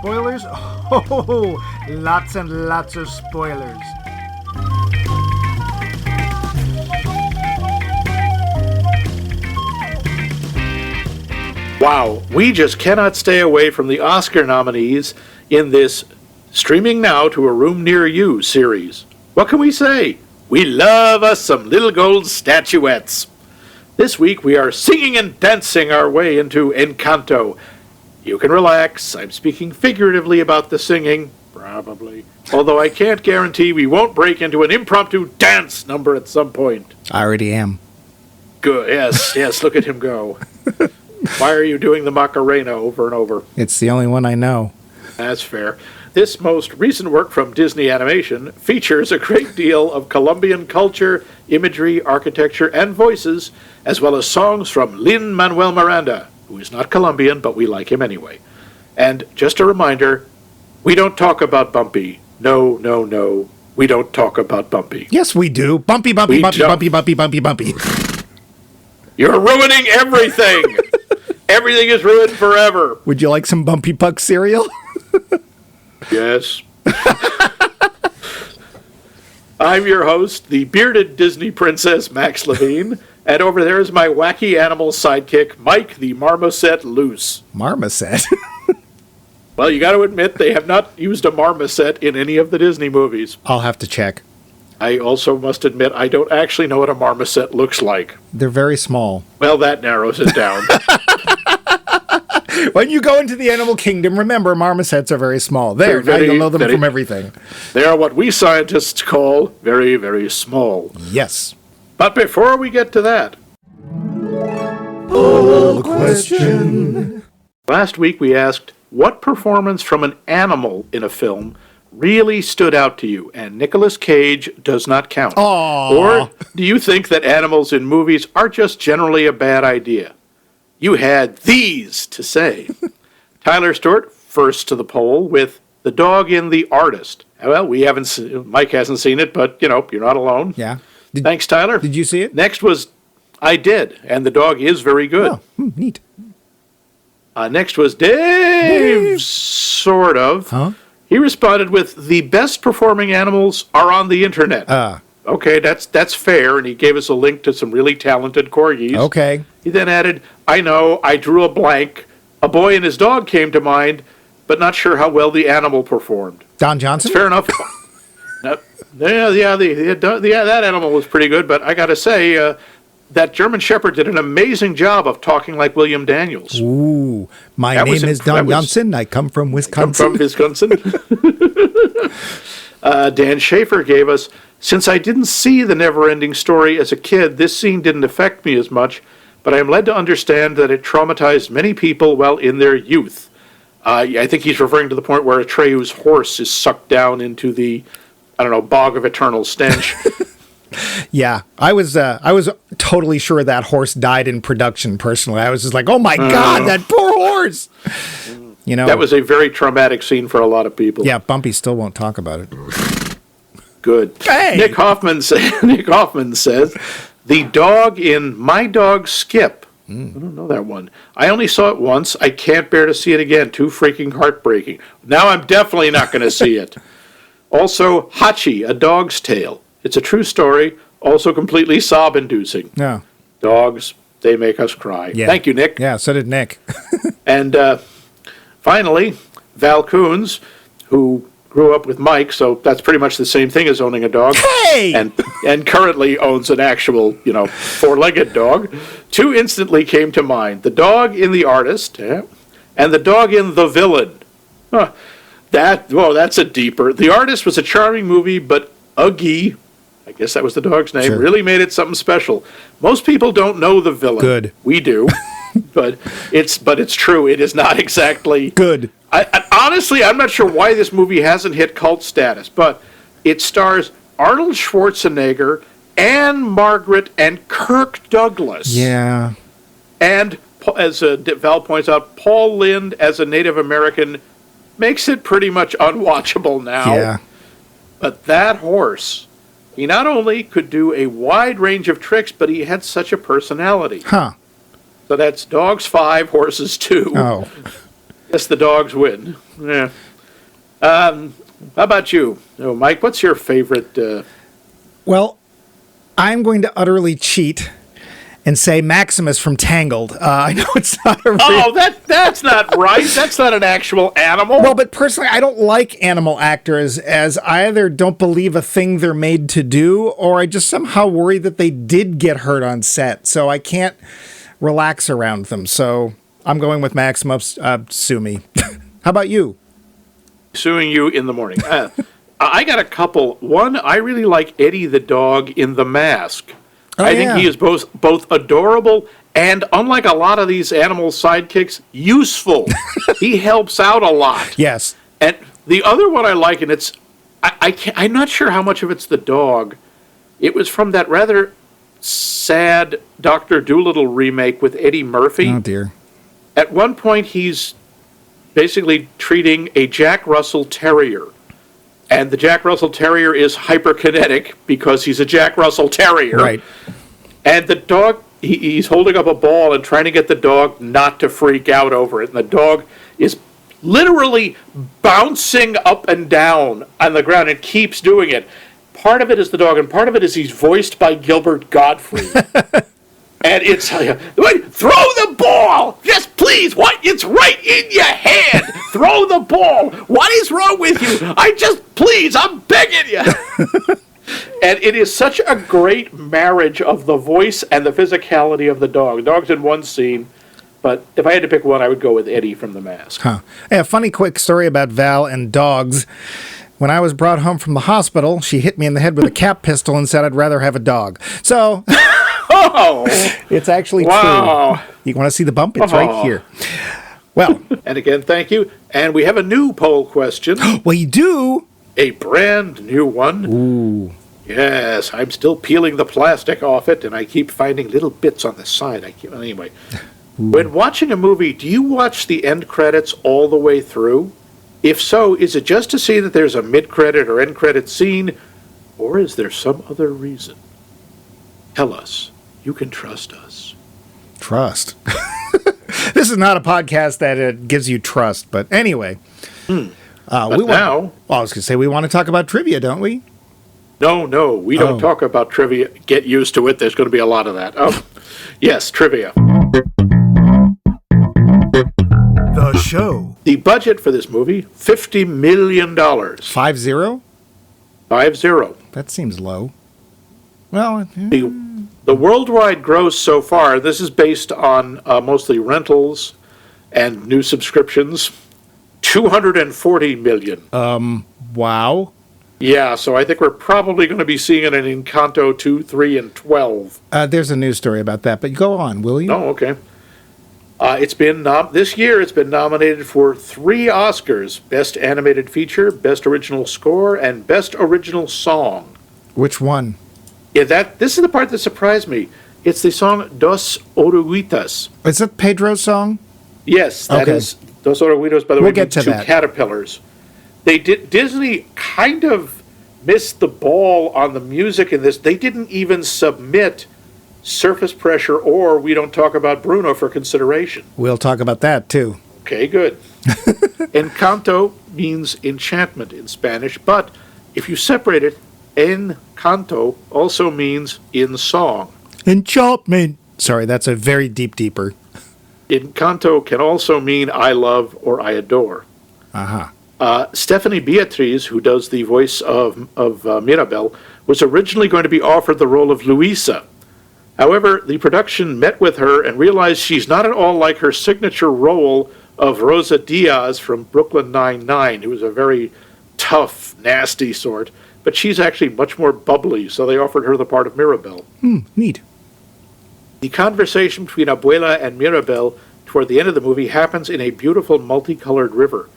spoilers? Oh, lots and lots of spoilers. Wow, we just cannot stay away from the Oscar nominees in this Streaming Now to a Room Near You series. What can we say? We love us some little gold statuettes. This week we are singing and dancing our way into Encanto. You can relax. I'm speaking figuratively about the singing, probably. Although I can't guarantee we won't break into an impromptu dance number at some point. I already am. Good. Yes, look at him go. Why are you doing the Macarena over and over? It's the only one I know. That's fair. This most recent work from Disney Animation features a great deal of Columbian culture, imagery, architecture, and voices, as well as songs from Lin-Manuel Miranda, who is not Colombian, but we like him anyway. And just a reminder, we don't talk about Bumpy. No. We don't talk about Bumpy. Yes, we do. Bumpy. You're ruining everything! Everything is ruined forever. Would you like some Bumpy Puck cereal? Yes. I'm your host, the bearded Disney princess, Max Levine, and over there is my wacky animal sidekick, Mike the Marmoset Loose. Marmoset? Well, you got to admit, they have not used a marmoset in any of the Disney movies. I'll have to check. I also must admit, I don't actually know what a marmoset looks like. They're very small. Well, that narrows it down. When you go into the animal kingdom, remember, marmosets are very small. There, now you'll know them from everything. They are what we scientists call very, very small. Yes. But before we get to that... Poll question. Last week we asked, what performance from an animal in a film really stood out to you? And Nicolas Cage does not count. Aww. Or do you think that animals in movies are just generally a bad idea? You had these to say. Tyler Stewart, first to the poll, with The Dog in The Artist. Well, we haven't seen, Mike hasn't seen it, but, you're not alone. Yeah. Thanks, Tyler. Did you see it? Next was, I did, and the dog is very good. Oh, neat. Next was Dave, sort of. Huh? He responded with, the best performing animals are on the internet. Okay, that's fair, and he gave us a link to some really talented corgis. Okay. He then added, I know, I drew a blank. A boy and his dog came to mind, but not sure how well the animal performed. Don Johnson? Fair enough. That animal was pretty good, but I got to say, that German Shepherd did an amazing job of talking like William Daniels. Ooh, my name is Don Johnson. I come from Wisconsin. Dan Schaefer gave us, since I didn't see the never-ending story as a kid, this scene didn't affect me as much, but I am led to understand that it traumatized many people while in their youth. I think he's referring to the point where Atreyu's horse is sucked down into the, bog of eternal stench. Yeah, I was totally sure that horse died in production, personally. I was just like, oh my God, that poor horse! That was a very traumatic scene for a lot of people. Yeah, Bumpy still won't talk about it. Good. Hey! Nick Hoffman says, the dog in My Dog Skip. I don't know that one. I only saw it once. I can't bear to see it again. Too freaking heartbreaking. Now I'm definitely not going to see it. Also, Hachi, A Dog's Tale. It's a true story, also completely sob-inducing. Yeah. Dogs, they make us cry. Yeah. Thank you, Nick. Yeah, so did Nick. And finally, Val Coons, who grew up with Mike, so that's pretty much the same thing as owning a dog. Hey! And currently owns an actual, four-legged dog. Two instantly came to mind. The dog in The Artist, and the dog in The Villain. That's a deeper. The Artist was a charming movie, but Uggy, I guess that was the dog's name, sure, really made it something special. Most people don't know The Villain. Good. We do. but it's true. It is not exactly good. Honestly, I'm not sure why this movie hasn't hit cult status, but it stars Arnold Schwarzenegger, Anne Margaret, and Kirk Douglas. Yeah. And, as Val points out, Paul Lynde as a Native American makes it pretty much unwatchable now. Yeah. But that horse, he not only could do a wide range of tricks, but he had such a personality. Huh. So that's dogs 5, horses 2. Oh. Guess the dogs win. Yeah. How about you? Oh, Mike, what's your favorite? Well, I'm going to utterly cheat and say Maximus from Tangled. I know it's not a real... Oh, that's not right. That's not an actual animal. Well, but personally, I don't like animal actors, as I either don't believe a thing they're made to do, or I just somehow worry that they did get hurt on set, so I can't relax around them. So I'm going with Maximus. Sue me. How about you? Suing you in the morning. I got a couple. One, I really like Eddie the dog in The Mask. I think he is both adorable and, unlike a lot of these animal sidekicks, useful. He helps out a lot. Yes. And the other one I like, and I'm not sure how much of it's the dog. It was from that rather sad Dr. Dolittle remake with Eddie Murphy. Oh, dear. At one point, he's basically treating a Jack Russell Terrier. And the Jack Russell Terrier is hyperkinetic because he's a Jack Russell Terrier. Right. And the dog, he's holding up a ball and trying to get the dog not to freak out over it. And the dog is literally bouncing up and down on the ground and keeps doing it. Part of it is the dog, and part of it is he's voiced by Gilbert Gottfried. And it's, throw the ball! Yes, please! What? It's right in your hand! Throw the ball! What is wrong with you? Please, I'm begging you! And it is such a great marriage of the voice and the physicality of the dog. The dog's in one scene, but if I had to pick one, I would go with Eddie from The Mask. Huh. Hey, a funny quick story about Val and dogs. When I was brought home from the hospital, she hit me in the head with a cap pistol and said I'd rather have a dog. So... Oh! It's actually wow. true. You want to see the bump? It's right here. Well. And again, thank you. And we have a new poll question. Well, you do? A brand new one. Ooh. Yes, I'm still peeling the plastic off it, and I keep finding little bits on the side. Anyway. Ooh. When watching a movie, do you watch the end credits all the way through? If so, is it just to see that there's a mid-credit or end-credit scene, or is there some other reason? Tell us. You can trust us. Trust. This is not a podcast that gives you trust, but anyway. Well, I was going to say we want to talk about trivia, don't we? No, we don't talk about trivia. Get used to it. There's going to be a lot of that. Oh, yes, trivia. The show. The budget for this movie, $50 million. 50? 50. That seems low. Well, The worldwide gross so far, this is based on mostly rentals and new subscriptions, $240 million. Wow. Yeah, so I think we're probably going to be seeing it in Encanto 2, 3, and 12. There's a news story about that, but go on, will you? Oh, okay. It's been this year. It's been nominated for 3 Oscars: Best Animated Feature, Best Original Score, and Best Original Song. Which one? Yeah, this is the part that surprised me. It's the song Dos Oruguitas. Is that Pedro's song? Yes, that is Dos Oruguitas. By the way, get to that. Caterpillars. Disney kind of missed the ball on the music in this. They didn't even submit Surface Pressure or We Don't Talk About Bruno for consideration. We'll talk about that, too. Okay, good. Encanto means enchantment in Spanish, but if you separate it, Encanto also means in song. Enchantment. Sorry, that's a very deeper. Encanto can also mean I love or I adore. Stephanie Beatriz, who does the voice of Mirabel, was originally going to be offered the role of Luisa. However, the production met with her and realized she's not at all like her signature role of Rosa Diaz from Brooklyn Nine-Nine, who was a very tough, nasty sort. But she's actually much more bubbly, so they offered her the part of Mirabel. Neat. The conversation between Abuela and Mirabel toward the end of the movie happens in a beautiful multicolored river.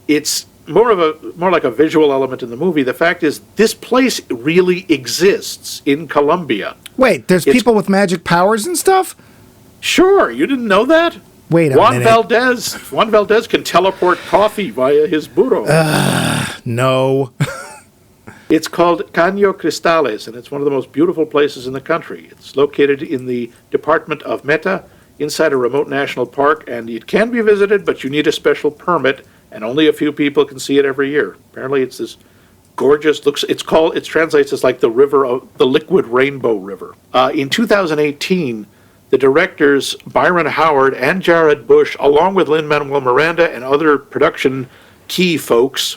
It's more like a visual element in the movie. The fact is, this place really exists in Colombia. Wait, there's people with magic powers and stuff? Sure, you didn't know that? Wait a minute. Juan Valdez can teleport coffee via his burro. No. It's called Caño Cristales, and it's one of the most beautiful places in the country. It's located in the department of Meta inside a remote national park, and it can be visited, but you need a special permit, and only a few people can see it every year. Apparently, it's this gorgeous. It translates as like the liquid rainbow river. In 2018, the directors Byron Howard and Jared Bush, along with Lin-Manuel Miranda and other production key folks,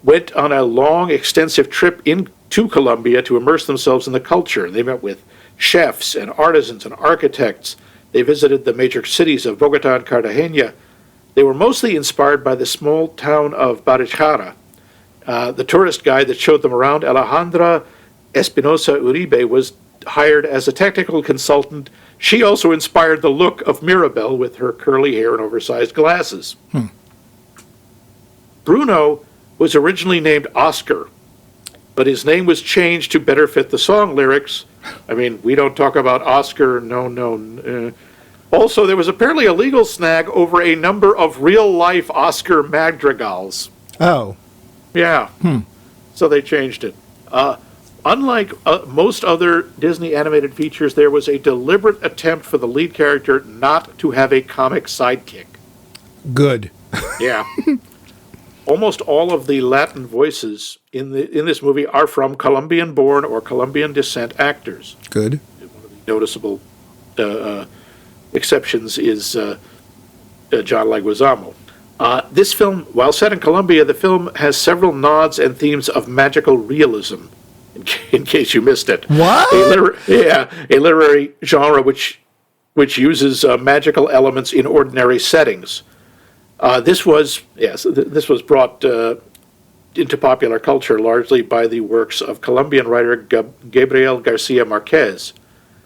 went on a long, extensive trip into Colombia to immerse themselves in the culture. They met with chefs and artisans and architects. They visited the major cities of Bogota and Cartagena. They were mostly inspired by the small town of Barichara. The tourist guide that showed them around, Alejandra Espinosa Uribe, was hired as a technical consultant. She also inspired the look of Mirabel with her curly hair and oversized glasses. Bruno was originally named Oscar, but his name was changed to better fit the song lyrics. I mean, we don't talk about Oscar, no. Also, there was apparently a legal snag over a number of real-life Oscar madrigals. Oh. Yeah. So they changed it. Unlike most other Disney animated features, there was a deliberate attempt for the lead character not to have a comic sidekick. Good. Yeah. Almost all of the Latin voices in this movie are from Colombian-born or Colombian descent actors. Good. One of the noticeable exceptions is John Leguizamo. This film, while set in Colombia, the film has several nods and themes of magical realism, in case you missed it. What? A literary genre which uses magical elements in ordinary settings. This was brought into popular culture largely by the works of Colombian writer Gabriel Garcia Marquez.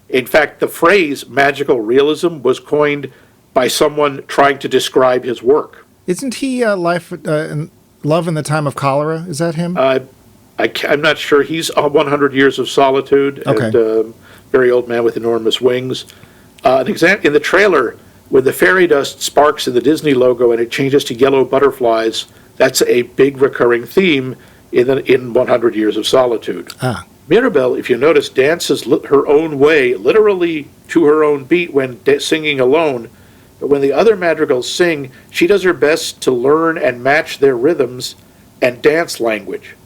In fact, the phrase magical realism was coined by someone trying to describe his work. Isn't he Love in the Time of Cholera? Is that him? I'm not sure. He's 100 Years of Solitude, Okay. and very old man with enormous wings. In the trailer, when the fairy dust sparks in the Disney logo and it changes to yellow butterflies, that's a big recurring theme in 100 Years of Solitude. Ah. Mirabel, if you notice, dances her own way, literally to her own beat when singing alone. But when the other madrigals sing, she does her best to learn and match their rhythms and dance language.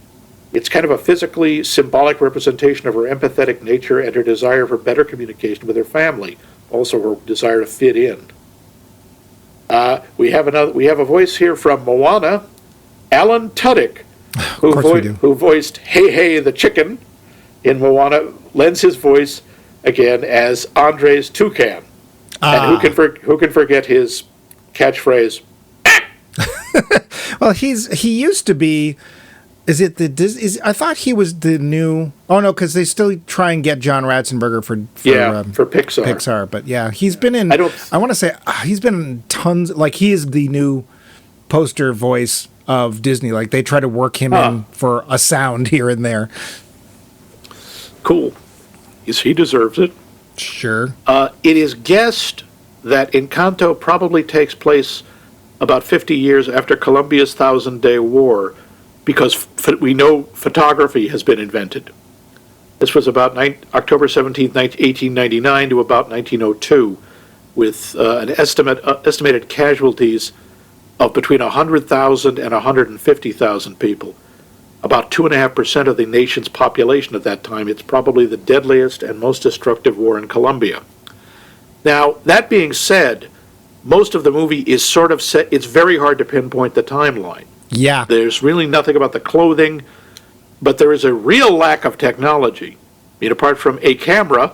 It's kind of a physically symbolic representation of her empathetic nature and her desire for better communication with her family, also her desire to fit in. We have a voice here from Moana, Alan Tudyk, who voiced Hey the chicken in Moana, lends his voice again as Andres Toucan. And who can forget his catchphrase? Well, he used to be. Is it the I thought he was the new. Oh no, because they still try and get John Ratzenberger for Pixar. Pixar, but yeah, he's been in. I want to say he's been in tons. Like he is the new poster voice of Disney. Like they try to work him in for a sound here and there. Cool. He deserves it. Sure. It is guessed that Encanto probably takes place about 50 years after Colombia's Thousand-Day War, because we know photography has been invented. This was about October 17th, 1899 to about 1902, with an estimated casualties of between 100,000 and 150,000 people. About 2.5% of the nation's population at that time. It's probably the deadliest and most destructive war in Colombia. Now, that being said, most of the movie is sort of set. It's very hard to pinpoint the timeline. Yeah. There's really nothing about the clothing, but there is a real lack of technology. I mean, apart from a camera,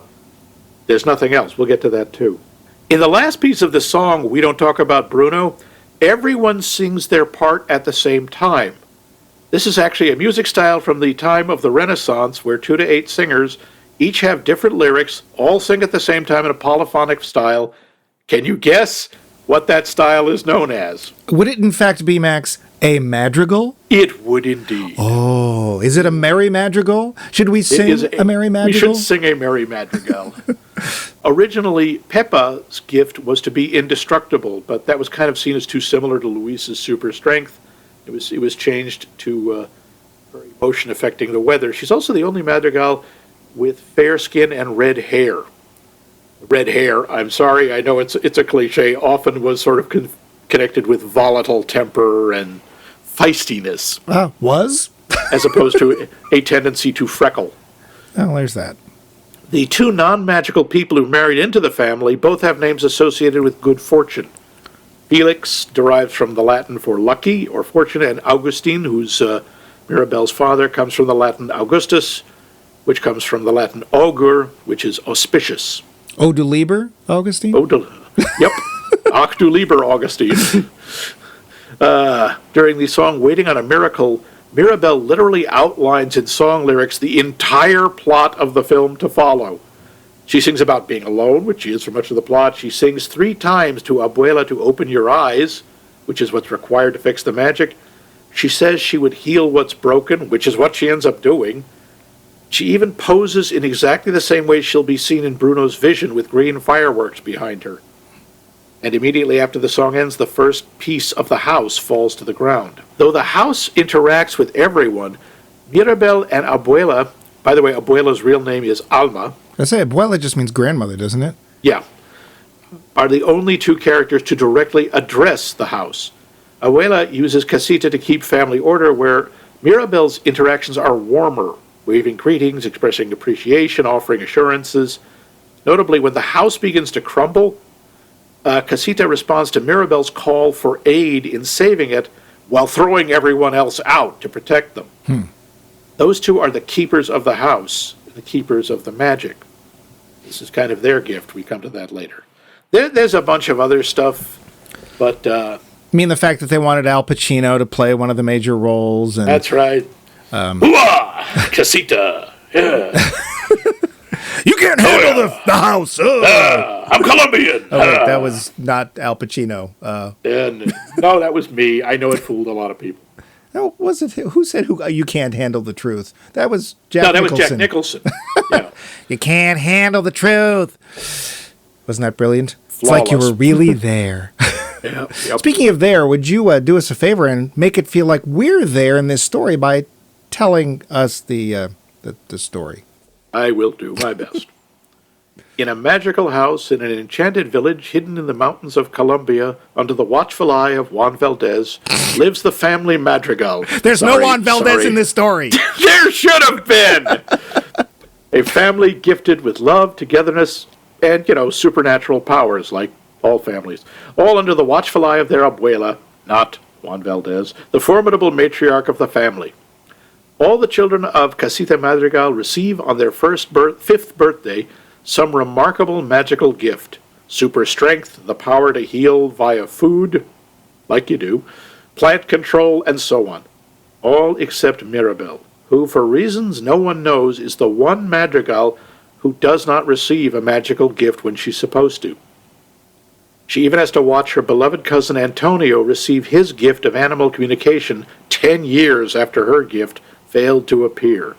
there's nothing else. We'll get to that too. In the last piece of the song, We Don't Talk About Bruno, everyone sings their part at the same time. This is actually a music style from the time of the Renaissance, where 2 to 8 singers each have different lyrics, all sing at the same time in a polyphonic style. Can you guess what that style is known as? Would it in fact be, Max, a madrigal? It would indeed. Oh, is it a merry madrigal? Should we sing a merry madrigal? We should sing a merry madrigal. Originally, Peppa's gift was to be indestructible, but that was kind of seen as too similar to Luis's super strength. It was changed to her emotion affecting the weather. She's also the only madrigal with fair skin and red hair. red hair, I'm sorry, I know it's a cliche, often was sort of connected with volatile temper and feistiness, Was? as opposed to a tendency to freckle. Oh, there's that. The two non-magical people who married into the family both have names associated with good fortune. Felix derives from the Latin for lucky or fortunate, and Augustine, who's Mirabel's father, comes from the Latin Augustus, which comes from the Latin augur, which is auspicious. Eau de Liber, Augustine? Yep. Ach du lieber Augustine. During the song Waiting on a Miracle, Mirabel literally outlines in song lyrics the entire plot of the film to follow. She sings about being alone, which she is for much of the plot. She sings 3 times to Abuela to open your eyes, which is what's required to fix the magic. She says she would heal what's broken, which is what she ends up doing. She even poses in exactly the same way she'll be seen in Bruno's vision with green fireworks behind her. And immediately after the song ends, the first piece of the house falls to the ground. Though the house interacts with everyone, Mirabel and Abuela, by the way, Abuela's real name is Alma. I say Abuela just means grandmother, doesn't it? Yeah. Are the only 2 characters to directly address the house. Abuela uses casita to keep family order, where Mirabel's interactions are warmer, waving greetings, expressing appreciation, offering assurances. Notably, when the house begins to crumble, Casita responds to Mirabel's call for aid in saving it while throwing everyone else out to protect them. Those 2 are the keepers of the house, the keepers of the magic. This is kind of their gift. We come to that later. There's a bunch of other stuff, but... I mean the fact that they wanted Al Pacino to play one of the major roles. And that's right. Hooah! Casita! Yeah. You can't handle the house. I'm Columbian. Oh, wait, that was not Al Pacino. No, that was me. I know it fooled a lot of people. No, was it? Who said you can't handle the truth? That was Jack No, that Nicholson. was Jack Nicholson. Yeah. You can't handle the truth. Wasn't that brilliant? Flawless. It's like you were really there. Yep. Speaking of there, would you do us a favor and make it feel like we're there in this story by telling us the story? I will do my best. In a magical house in an enchanted village hidden in the mountains of Columbia under the watchful eye of Juan Valdez lives the family Madrigal. There's no Juan Valdez in this story. There should have been! A family gifted with love, togetherness, and, supernatural powers like all families. All under the watchful eye of their abuela, not Juan Valdez, the formidable matriarch of the family. All the children of Casita Madrigal receive on their 5th birthday some remarkable magical gift. Super strength, the power to heal via food, like you do, plant control, and so on. All except Mirabel, who, for reasons no one knows, is the one Madrigal who does not receive a magical gift when she's supposed to. She even has to watch her beloved cousin Antonio receive his gift of animal communication 10 years after her gift failed to appear.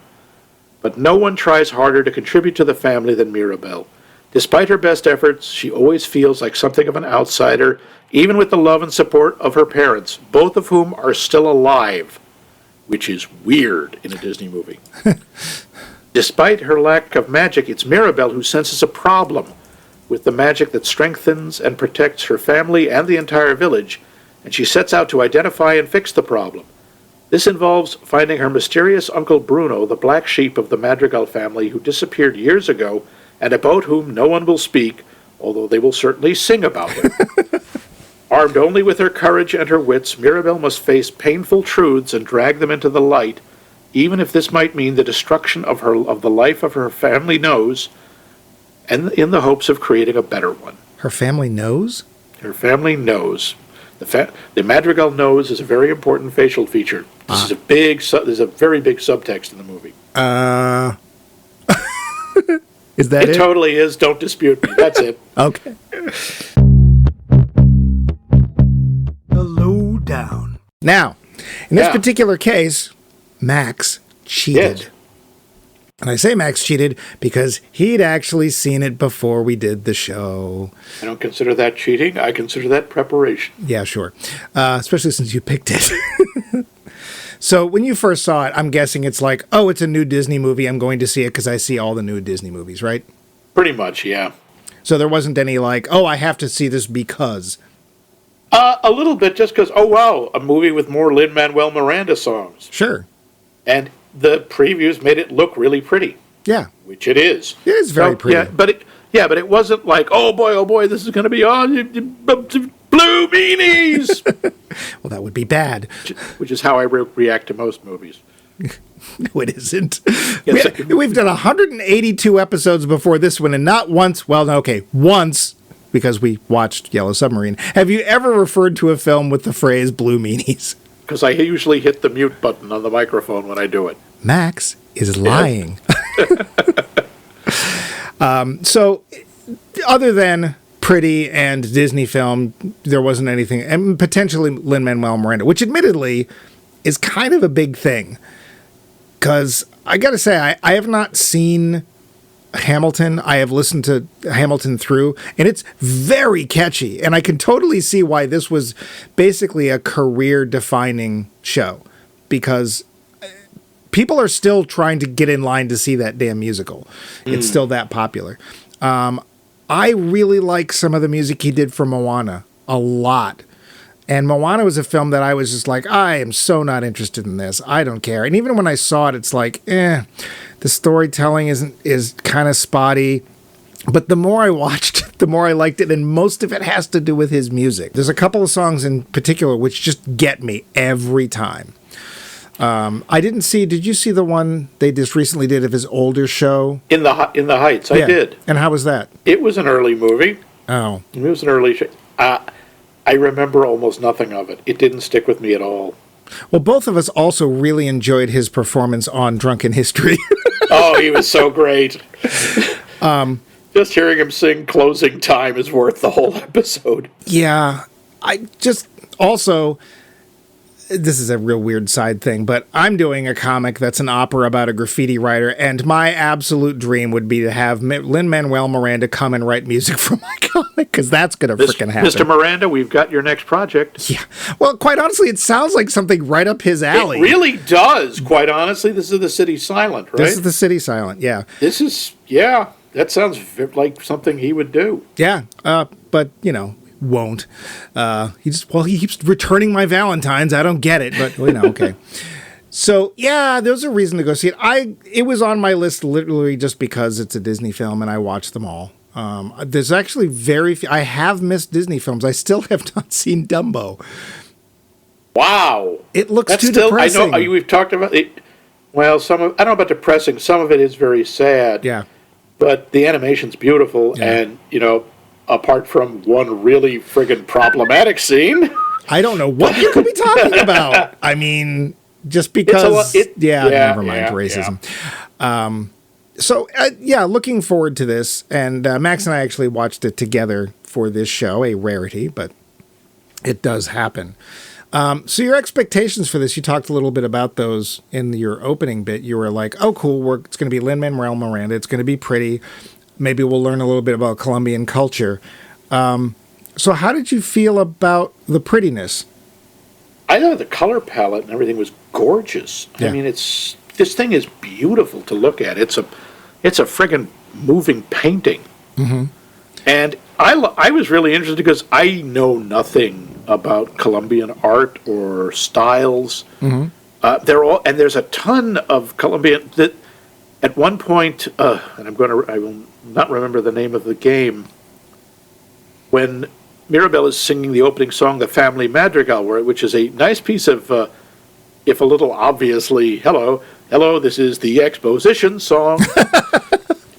But no one tries harder to contribute to the family than Mirabel. Despite her best efforts, she always feels like something of an outsider, even with the love and support of her parents, both of whom are still alive, which is weird in a Disney movie. Despite her lack of magic, it's Mirabel who senses a problem with the magic that strengthens and protects her family and the entire village, and she sets out to identify and fix the problem. This involves finding her mysterious Uncle Bruno, the black sheep of the Madrigal family who disappeared years ago and about whom no one will speak, although they will certainly sing about him. Armed only with her courage and her wits, Mirabel must face painful truths and drag them into the light, even if this might mean the destruction of the life of her family knows, and in the hopes of creating a better one. Her family knows? Her family knows. The Madrigal nose is a very important facial feature. This is there's a very big subtext in the movie. Is that it? It totally is. Don't dispute me. That's it. Okay. The lowdown. Now, in this particular case, Max cheated. Yes. And I say Max cheated because he'd actually seen it before we did the show. I don't consider that cheating. I consider that preparation. Yeah, sure. Especially since you picked it. So when you first saw it, I'm guessing it's like, oh, it's a new Disney movie. I'm going to see it because I see all the new Disney movies, right? Pretty much, yeah. So there wasn't any like, oh, I have to see this because. A little bit, just because, oh, wow, a movie with more Lin-Manuel Miranda songs. Sure. And the previews made it look really pretty. Yeah. Which it is. It is very pretty. Yeah, but it wasn't like, oh boy, this is going to be on blue meanies. Well, that would be bad. Which is how I react to most movies. No, it isn't. Yes, We've done 182 episodes before this one, and not once, once, because we watched Yellow Submarine, have you ever referred to a film with the phrase blue meanies? Because I usually hit the mute button on the microphone when I do it. Max is lying. So, other than pretty and Disney film, there wasn't anything, and potentially Lin-Manuel Miranda, which admittedly is kind of a big thing. Because I got to say, I have not seen Hamilton. I have listened to Hamilton through, and it's very catchy. And I can totally see why this was basically a career-defining show. Because people are still trying to get in line to see that damn musical. It's still that popular. I really like some of the music he did for Moana a lot. And Moana was a film that I was just like, I am so not interested in this. I don't care. And even when I saw it, it's like, the storytelling is kind of spotty. But the more I watched, the more I liked it. And most of it has to do with his music. There's a couple of songs in particular which just get me every time. Did you see the one they just recently did of his older show? In the Heights, I did. And how was that? It was an early movie. Oh. It was an early show. I remember almost nothing of it. It didn't stick with me at all. Well, both of us also really enjoyed his performance on Drunken History. Oh, he was so great. Just hearing him sing Closing Time is worth the whole episode. Yeah. This is a real weird side thing, but I'm doing a comic that's an opera about a graffiti writer, and my absolute dream would be to have Lin-Manuel Miranda come and write music for my comic, because that's going to freaking happen. Mr. Miranda, we've got your next project. Yeah. Well, quite honestly, it sounds like something right up his alley. It really does, quite honestly. This is the City Silent, right? This is the City Silent, yeah. That sounds like something he would do. Yeah, but, won't. He keeps returning my Valentines. I don't get it, but okay. So yeah, there's a reason to go see it. It was on my list literally just because it's a Disney film and I watched them all. There's actually very few. I have missed Disney films. I still have not seen Dumbo. Wow, it looks too depressing. I know we've talked about it. Well, I don't know about depressing. Some of it is very sad. Yeah, but the animation's beautiful, and apart from one really friggin' problematic scene. I don't know what you could be talking about. I mean, just because... never mind, racism. Yeah. Looking forward to this. And Max and I actually watched it together for this show, a rarity, but it does happen. So your expectations for this, you talked a little bit about those in your opening bit. You were like, oh, cool, it's going to be Lin-Manuel Miranda. It's going to be pretty. Maybe we'll learn a little bit about Colombian culture. So how did you feel about the prettiness? I thought the color palette and everything was gorgeous. Yeah. I mean, this thing is beautiful to look at. It's a friggin' moving painting. Mm-hmm. And I was really interested because I know nothing about Colombian art or styles. Mm-hmm. There's a ton of Colombian that at one point, and I will not remember the name of the game, when Mirabelle is singing the opening song, The Family Madrigal, which is a nice piece of, if a little obviously, hello, this is the exposition song.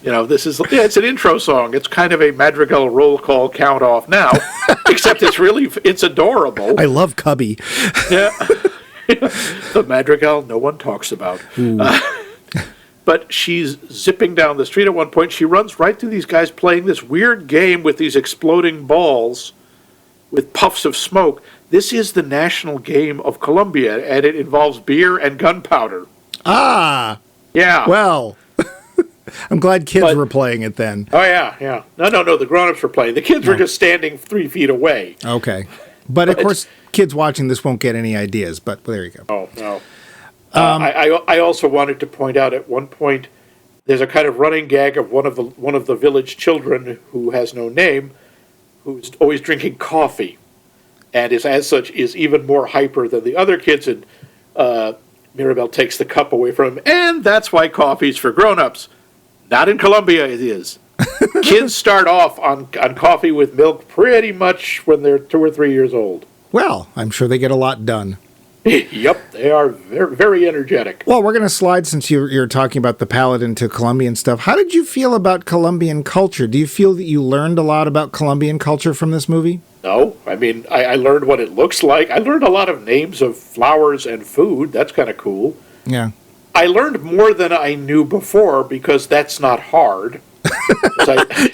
It's an intro song. It's kind of a Madrigal roll call count off now, except it's adorable. I love Cubby. Yeah. The Madrigal no one talks about. But she's zipping down the street at one point. She runs right through these guys playing this weird game with these exploding balls with puffs of smoke. This is the national game of Colombia, and it involves beer and gunpowder. Ah! Yeah. Well, I'm glad kids were playing it then. Oh, yeah. No, the grown-ups were playing. The kids were just standing 3 feet away. Okay. But of course, kids watching this won't get any ideas, but there you go. Oh, no. I also wanted to point out at one point there's a kind of running gag of one of the village children who has no name, who's always drinking coffee, and is as such is even more hyper than the other kids. And Mirabel takes the cup away from him, and that's why coffee's for grown-ups. Not in Colombia, it is. Kids start off on coffee with milk pretty much when they're 2 or 3 years old. Well, I'm sure they get a lot done. Yep, they are very, very energetic. Well, we're going to slide, since you're talking about the palette, into Colombian stuff. How did you feel about Colombian culture? Do you feel that you learned a lot about Colombian culture from this movie? No, I mean, I learned what it looks like. I learned a lot of names of flowers and food. That's kind of cool. Yeah. I learned more than I knew before, because that's not hard.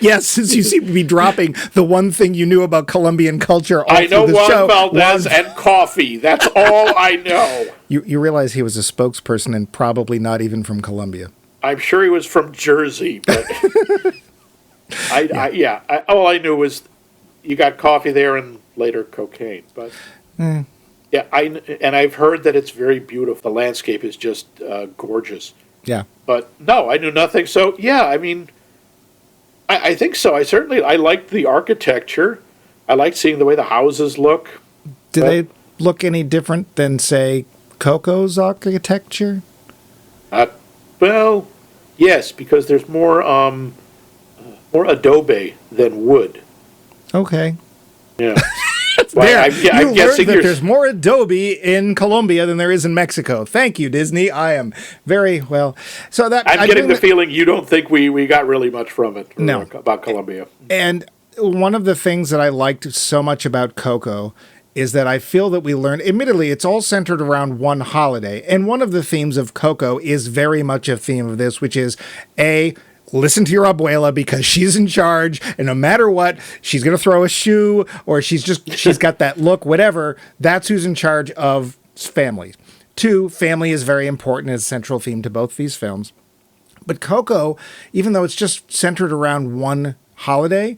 Yes, since you seem to be dropping the one thing you knew about Colombian culture all I know through the Juan show. Valdez and coffee. That's all I know. You realize he was a spokesperson and probably not even from Colombia. I'm sure he was from Jersey, but all I knew was you got coffee there and later cocaine. But yeah, I've heard that it's very beautiful. The landscape is just gorgeous. Yeah. But no, I knew nothing. So yeah, I mean, I think so. I liked the architecture. I liked seeing the way the houses look. Do they look any different than, say, Coco's architecture? Well, yes, because there's more adobe than wood. Okay. Yeah. There, I'm guessing that there's more adobe in Colombia than there is in Mexico. Thank you, Disney. I am very well. So that I'm getting the feeling you don't think we got really much from it. No. About Colombia. And one of the things that I liked so much about Coco is that I feel that we learned, admittedly, it's all centered around one holiday. And one of the themes of Coco is very much a theme of this, which is listen to your abuela, because she's in charge, and no matter what, she's going to throw a shoe, or she's got that look, whatever. That's who's in charge of families. 2, family is very important as a central theme to both these films. But Coco, even though it's just centered around one holiday,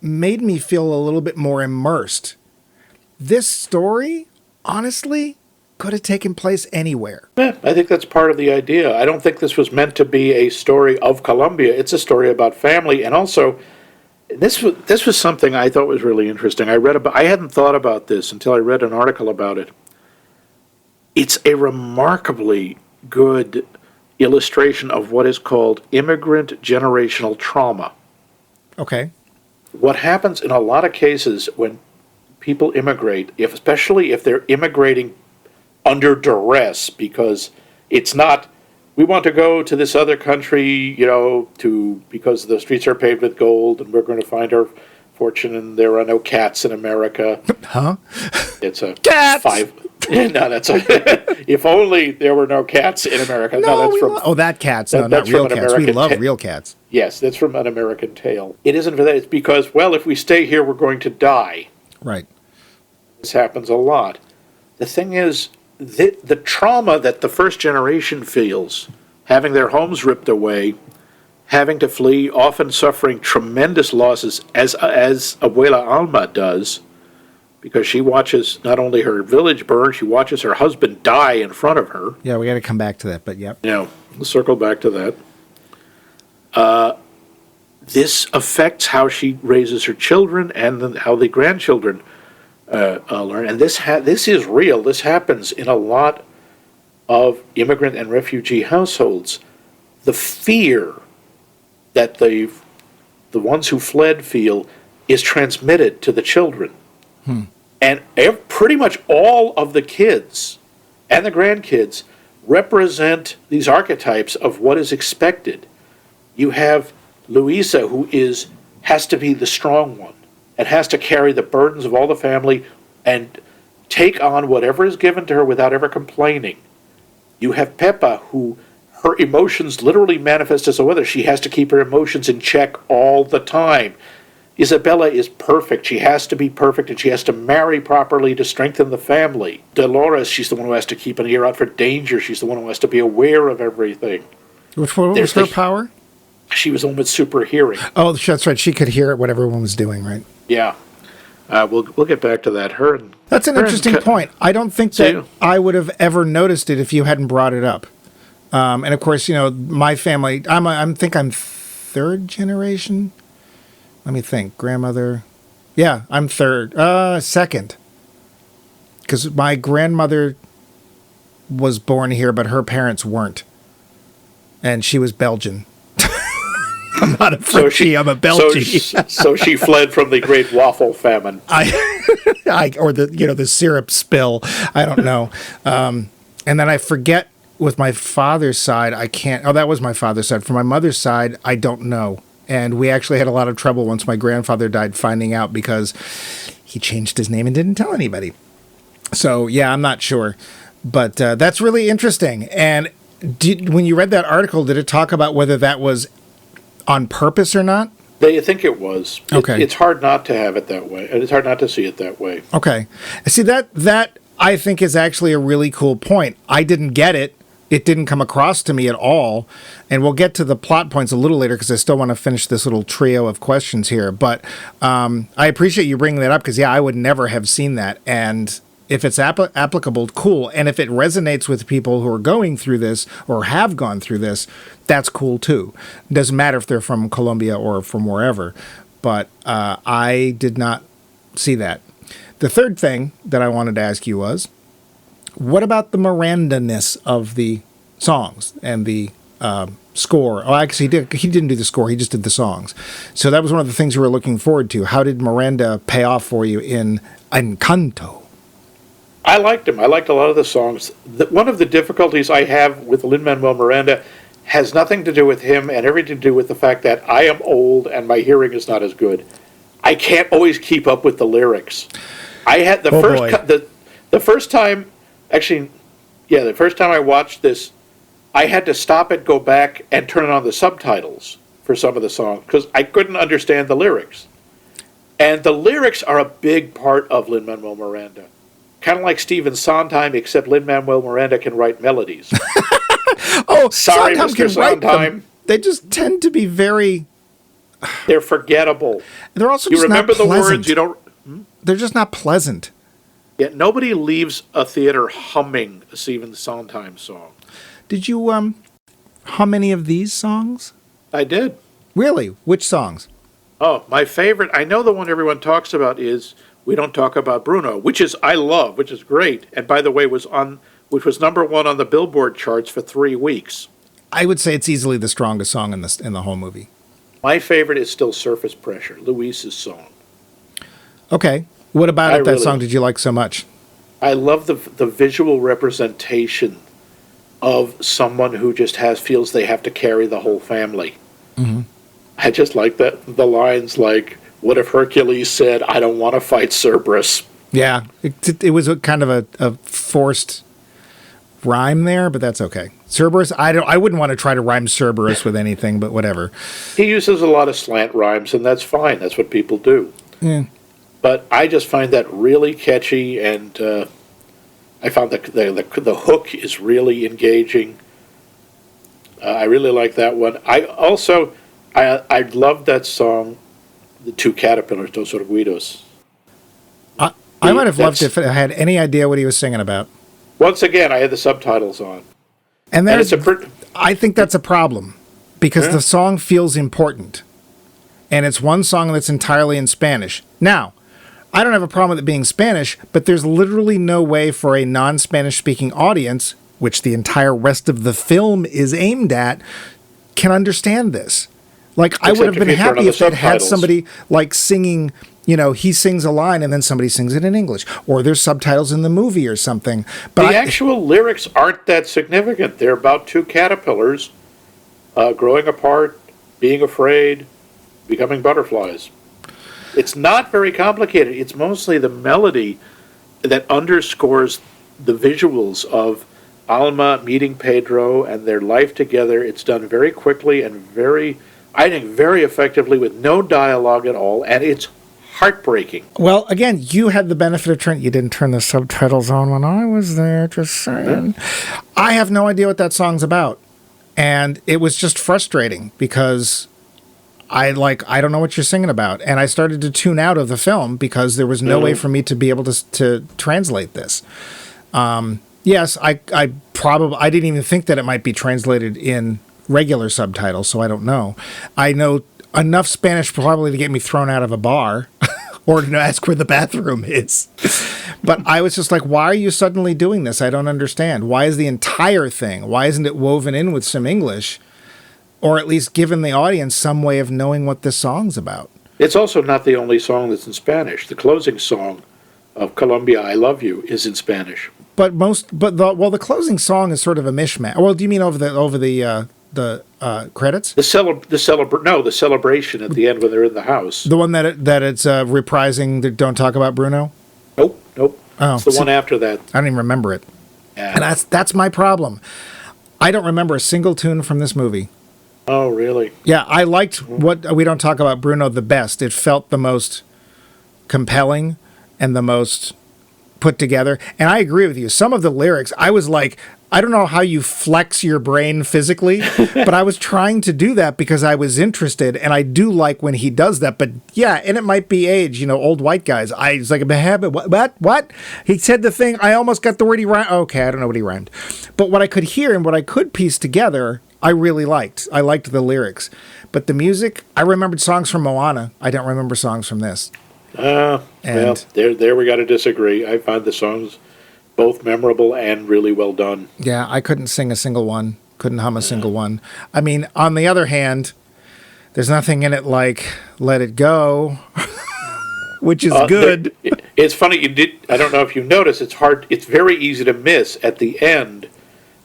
made me feel a little bit more immersed. This story, honestly, could have taken place anywhere. Yeah, I think that's part of the idea. I don't think this was meant to be a story of Colombia. It's a story about family, and also this was something I thought was really interesting. I hadn't thought about this until I read an article about it. It's a remarkably good illustration of what is called immigrant generational trauma. Okay. What happens in a lot of cases when people immigrate, especially if they're immigrating under duress, because it's not, we want to go to this other country, because the streets are paved with gold and we're going to find our fortune and there are no cats in America. Huh? It's a cats! No, that's if only there were no cats in America. No, that's from... that cats. No, not real cats. We love real cats. Yes, that's from An American Tale. It isn't for that. It's because, if we stay here, we're going to die. Right. This happens a lot. The thing is, the trauma that the first generation feels, having their homes ripped away, having to flee, often suffering tremendous losses, as Abuela Alma does, because she watches not only her village burn, she watches her husband die in front of her. Yeah, we got to come back to that, but yep. Yeah, we'll circle back to that. This affects how she raises her children and how the grandchildren learn. And this is real. This happens in a lot of immigrant and refugee households. The fear that the ones who fled feel is transmitted to the children. And pretty much all of the kids and the grandkids represent these archetypes of what is expected. You have Luisa, who has to be the strong one and has to carry the burdens of all the family and take on whatever is given to her without ever complaining. You have Peppa, who her emotions literally manifest as a weather. She has to keep her emotions in check all the time. Isabella is perfect. She has to be perfect, and she has to marry properly to strengthen the family. Dolores, she's the one who has to keep an ear out for danger. She's the one who has to be aware of everything. Which one was her power? She was the one with super hearing. Oh, that's right. She could hear what everyone was doing, right? Yeah. We'll get back to that. That's an interesting point. I don't think that I would have ever noticed it if you hadn't brought it up. And of course, my family, I think I'm third generation. Let me think. Grandmother. Yeah, I'm second. Because my grandmother was born here, but her parents weren't. And she was Belgian. I'm not a Frenchie, I'm a Belgian. So she fled from the Great Waffle Famine. Or the syrup spill. I don't know. And then I forget with my father's side, that was my father's side. For my mother's side, I don't know. And we actually had a lot of trouble once my grandfather died finding out because he changed his name and didn't tell anybody. So, yeah, I'm not sure. But that's really interesting. And when you read that article, did it talk about whether that was on purpose or not? They think it was. Okay. It's hard not to have it that way, and it's hard not to see it that way. Okay. See, that I think is actually a really cool point. I didn't get it. It didn't come across to me at all. And we'll get to the plot points a little later because I still want to finish this little trio of questions here. But I appreciate you bringing that up because, yeah, I would never have seen that. And if it's applicable, cool. And if it resonates with people who are going through this or have gone through this, that's cool too. It doesn't matter if they're from Colombia or from wherever. But I did not see that. The third thing that I wanted to ask you was, what about the Miranda-ness of the songs and the score? Oh, actually, he didn't do the score. He just did the songs. So that was one of the things we were looking forward to. How did Miranda pay off for you in Encanto? I liked him. I liked a lot of the songs. One of the difficulties I have with Lin-Manuel Miranda has nothing to do with him and everything to do with the fact that I am old and my hearing is not as good. I can't always keep up with the lyrics. I had the first time I watched this, I had to stop it, go back, and turn on the subtitles for some of the songs because I couldn't understand the lyrics. And the lyrics are a big part of Lin-Manuel Miranda. Kind of like Stephen Sondheim, except Lin-Manuel Miranda can write melodies. Oh, sorry, Sondheim Mr. can Sondheim. Write them. They just tend to be very... They're forgettable. They're also you just remember not the pleasant. words, you don't... They're just not pleasant. Yeah, nobody leaves a theater humming a Stephen Sondheim song. Did you hum any of these songs? I did. Really? Which songs? Oh, my favorite, I know the one everyone talks about is We Don't Talk About Bruno, which I love, which is great. And by the way, which was number one on the Billboard charts for 3 weeks. I would say it's easily the strongest song in the whole movie. My favorite is still Surface Pressure, Luis's song. Okay. What about that song did you like so much? I love the visual representation of someone who just feels they have to carry the whole family. Mm-hmm. I just like the lines like, what if Hercules said, I don't want to fight Cerberus? Yeah, it was a kind of a forced rhyme there, but that's okay. Cerberus, I wouldn't want to try to rhyme Cerberus with anything, but whatever. He uses a lot of slant rhymes, and that's fine. That's what people do. Yeah. But I just find that really catchy, and I found that the hook is really engaging. I really like that one. I loved that song, The Two Caterpillars, Dos Orguidos. I might have loved it if I had any idea what he was singing about. Once again, I had the subtitles on. And I think that's a problem, because the song feels important. And it's one song that's entirely in Spanish. Now, I don't have a problem with it being Spanish, but there's literally no way for a non-Spanish speaking audience, which the entire rest of the film is aimed at, can understand this. Like, I would have been happy if they'd had somebody like singing, he sings a line and then somebody sings it in English, or there's subtitles in the movie or something. But the actual lyrics aren't that significant. They're about two caterpillars growing apart, being afraid, becoming butterflies. It's not very complicated. It's mostly the melody that underscores the visuals of Alma meeting Pedro and their life together. It's done very quickly and very effectively with no dialogue at all, and it's heartbreaking. Well, again, you had the benefit of you didn't turn the subtitles on when I was there, just saying. Yeah. I have no idea what that song's about, and it was just frustrating because I don't know what you're singing about, and I started to tune out of the film because there was no way for me to be able to translate this. Yes, I didn't even think that it might be translated in regular subtitles, so I don't know. I know enough Spanish probably to get me thrown out of a bar or to ask where the bathroom is. But I was just like, why are you suddenly doing this? I don't understand. Why is the entire thing? Why isn't it woven in with some English? Or at least given the audience some way of knowing what this song's about. It's also not the only song that's in Spanish. The closing song of Colombia, I Love You, is in Spanish. But the closing song is sort of a mishmash. Well, do you mean over the credits? The celebration at the end when they're in the house. The one that it's reprising the Don't Talk About Bruno? Nope. Oh, it's the one after that. I don't even remember it. Yeah. And that's my problem. I don't remember a single tune from this movie. Oh, really? Yeah, I liked what We Don't Talk About Bruno the best. It felt the most compelling and the most put together. And I agree with you. Some of the lyrics, I was like, I don't know how you flex your brain physically, but I was trying to do that because I was interested, and I do like when he does that. But yeah, and it might be age, old white guys. I was like, what? He said the thing, I almost got the word he rhymed. Okay, I don't know what he rhymed. But what I could hear and what I could piece together, I really liked. I liked the lyrics. But the music, I remembered songs from Moana. I don't remember songs from this. Well, there we got to disagree. I find the songs both memorable and really well done. Yeah, I couldn't sing a single one. Couldn't hum a single one. I mean, on the other hand, there's nothing in it like Let It Go, which is good. It's funny, I don't know if you noticed, it's very easy to miss at the end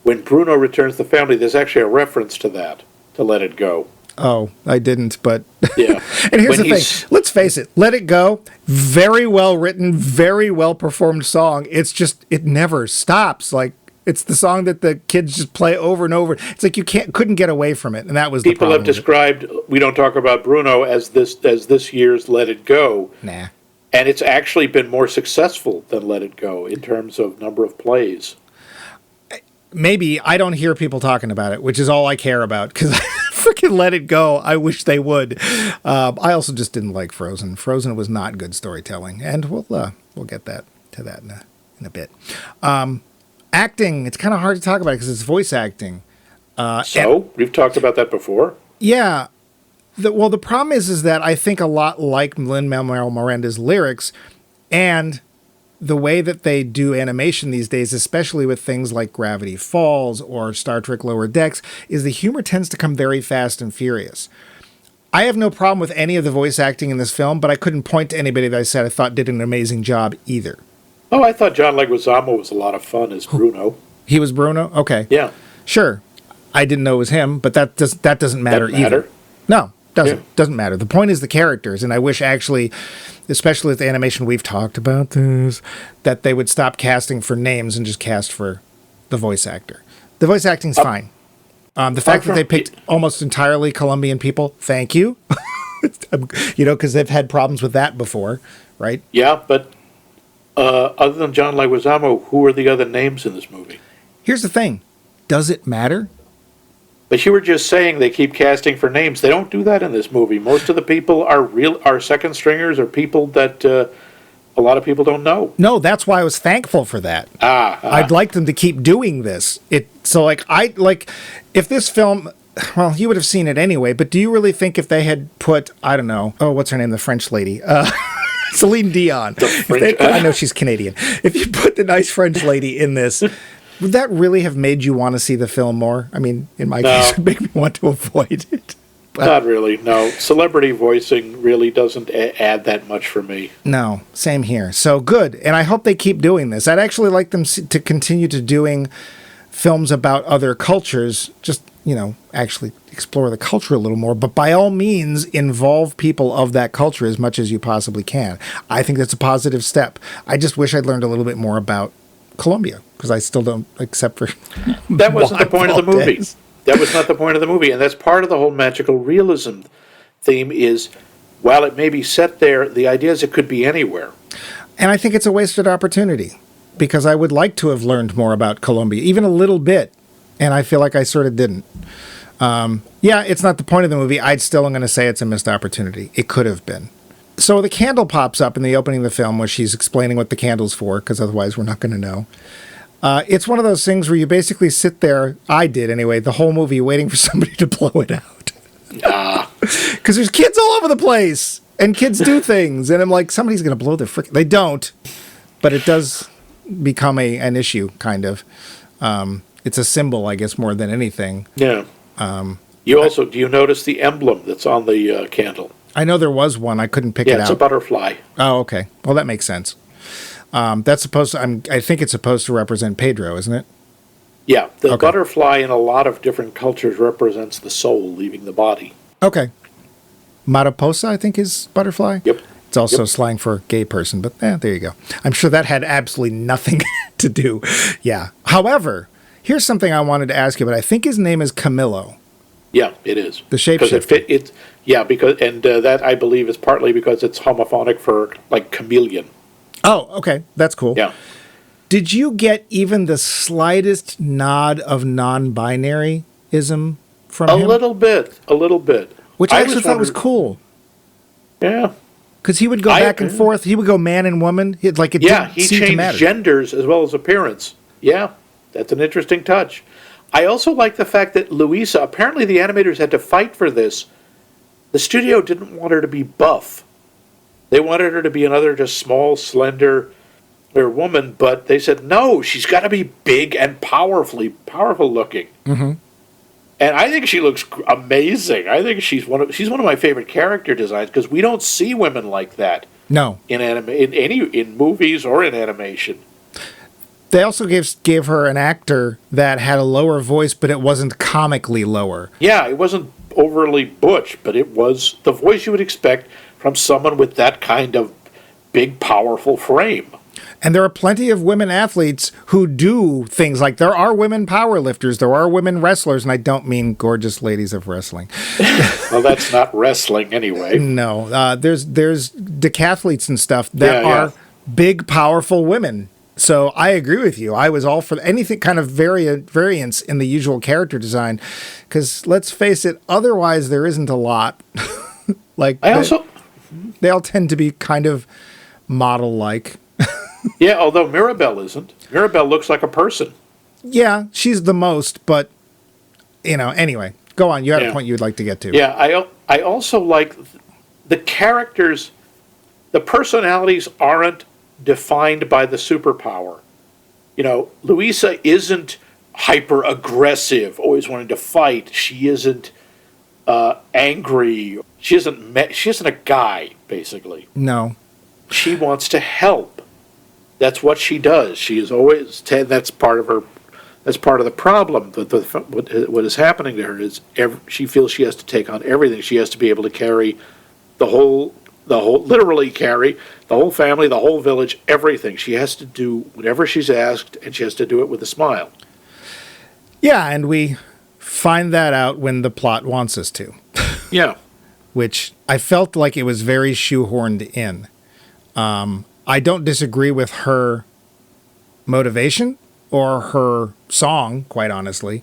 when Bruno returns to the family. There's actually a reference to that, to Let It Go. Oh, I didn't, but... Yeah. And here's the thing. Let's face it. Let It Go, very well written, very well performed song. It's just, it never stops. Like, it's the song that the kids just play over and over. It's like you couldn't get away from it, and that was the problem. People have described We Don't Talk About Bruno as this year's Let It Go. Nah. And it's actually been more successful than Let It Go in terms of number of plays. Maybe I don't hear people talking about it, which is all I care about, because freaking Let It Go. I wish they would. I also just didn't like Frozen. Frozen was not good storytelling, and we'll get to that in a bit. Acting, it's kind of hard to talk about because it's voice acting. We've talked about that before. Yeah. The problem is that I think a lot like Lin-Manuel Miranda's lyrics, and the way that they do animation these days, especially with things like Gravity Falls or Star Trek Lower Decks, is the humor tends to come very fast and furious. I have no problem with any of the voice acting in this film, but I couldn't point to anybody that I said I thought did an amazing job either. Oh, I thought John Leguizamo was a lot of fun as Bruno. He was Bruno? Okay. Yeah. Sure. I didn't know it was him, but that doesn't matter either. No. Doesn't matter. The point is the characters, and I wish actually, especially with the animation, we've talked about this, that they would stop casting for names and just cast for the voice actor. The voice acting's fine. The fact that they picked almost entirely Columbian people, thank you. Because they've had problems with that before, right? Yeah, but other than John Leguizamo, who are the other names in this movie? Here's the thing. Does it matter? But you were just saying they keep casting for names. They don't do that in this movie. Most of the people are second stringers or people that a lot of people don't know. No, that's why I was thankful for that. I'd like them to keep doing this. If this film, well, you would have seen it anyway, but do you really think if they had put, I don't know, what's her name, the French lady? Celine Dion. I know she's Canadian. If you put the nice French lady in this, would that really have made you want to see the film more? I mean, in my case, it would make me want to avoid it. But not really, no. Celebrity voicing really doesn't add that much for me. No, same here. So good, and I hope they keep doing this. I'd actually like them to continue to doing films about other cultures, just, actually explore the culture a little more, but by all means, involve people of that culture as much as you possibly can. I think that's a positive step. I just wish I'd learned a little bit more about Colombia, because I still don't, except for... That wasn't the point of the movie. That was not the point of the movie, and that's part of the whole magical realism theme is, while it may be set there, the idea is it could be anywhere. And I think it's a wasted opportunity, because I would like to have learned more about Colombia, even a little bit, and I feel like I sort of didn't. It's not the point of the movie. I'm going to say it's a missed opportunity. It could have been. So the candle pops up in the opening of the film where she's explaining what the candle's for, because otherwise we're not going to know. It's one of those things where you basically sit there, I did anyway, the whole movie waiting for somebody to blow it out. Because there's kids all over the place, and kids do things, and I'm like, somebody's going to blow their frick. They don't, but it does become an issue, kind of. It's a symbol, I guess, more than anything. Yeah. Do you notice the emblem that's on the candle? I know there was one. I couldn't pick it out. Yeah, it's a butterfly. Oh, okay. Well, that makes sense. That's supposed to, I think it's supposed to represent Pedro, isn't it? Yeah, the butterfly in a lot of different cultures represents the soul leaving the body. Okay. Mariposa, I think, is butterfly. Yep. It's also slang for gay person, but there you go. I'm sure that had absolutely nothing to do. Yeah. However, here's something I wanted to ask you, but I think his name is Camillo. Yeah, it is. The shapeshifter. That I believe is partly because it's homophonic for like chameleon. Oh, okay. That's cool. Yeah. Did you get even the slightest nod of non-binary-ism from him? A little bit. Which I actually thought was cool. Yeah. Because he would go back and forth. He would go man and woman. He changed genders as well as appearance. Yeah, that's an interesting touch. I also like the fact that Louisa, apparently the animators had to fight for this. The studio didn't want her to be buff. They wanted her to be another just small, slender woman, but they said, no, she's got to be big and powerful looking. Mm-hmm. And I think she looks amazing. I think she's one of my favorite character designs because we don't see women like that. No, in movies or in animation. They also gave her an actor that had a lower voice, but it wasn't comically lower. Yeah, it wasn't overly butch, but it was the voice you would expect from someone with that kind of big, powerful frame. And there are plenty of women athletes who do things like there are women powerlifters, there are women wrestlers, and I don't mean gorgeous ladies of wrestling. Well, that's not wrestling anyway. No, there's decathletes and stuff that are big, powerful women. So I agree with you. I was all for anything kind of variance in the usual character design, because let's face it, otherwise there isn't a lot. They all tend to be kind of model-like. Yeah, although Mirabelle isn't. Mirabelle looks like a person. Yeah, she's the most, but, anyway. Go on, you had a point you would like to get to. Yeah, I also like the characters, the personalities aren't defined by the superpower. Louisa isn't hyper-aggressive, always wanting to fight. She isn't angry. She isn't a guy, basically. No. She wants to help. That's what she does. She is always. That's part of her. That's part of the problem. What is happening to her is she feels she has to take on everything. She has to be able to carry literally carry the whole family, the whole village, everything. She has to do whatever she's asked, and she has to do it with a smile. Yeah, and we find that out when the plot wants us to. Yeah. Which I felt like it was very shoehorned in. I don't disagree with her motivation or her song, quite honestly.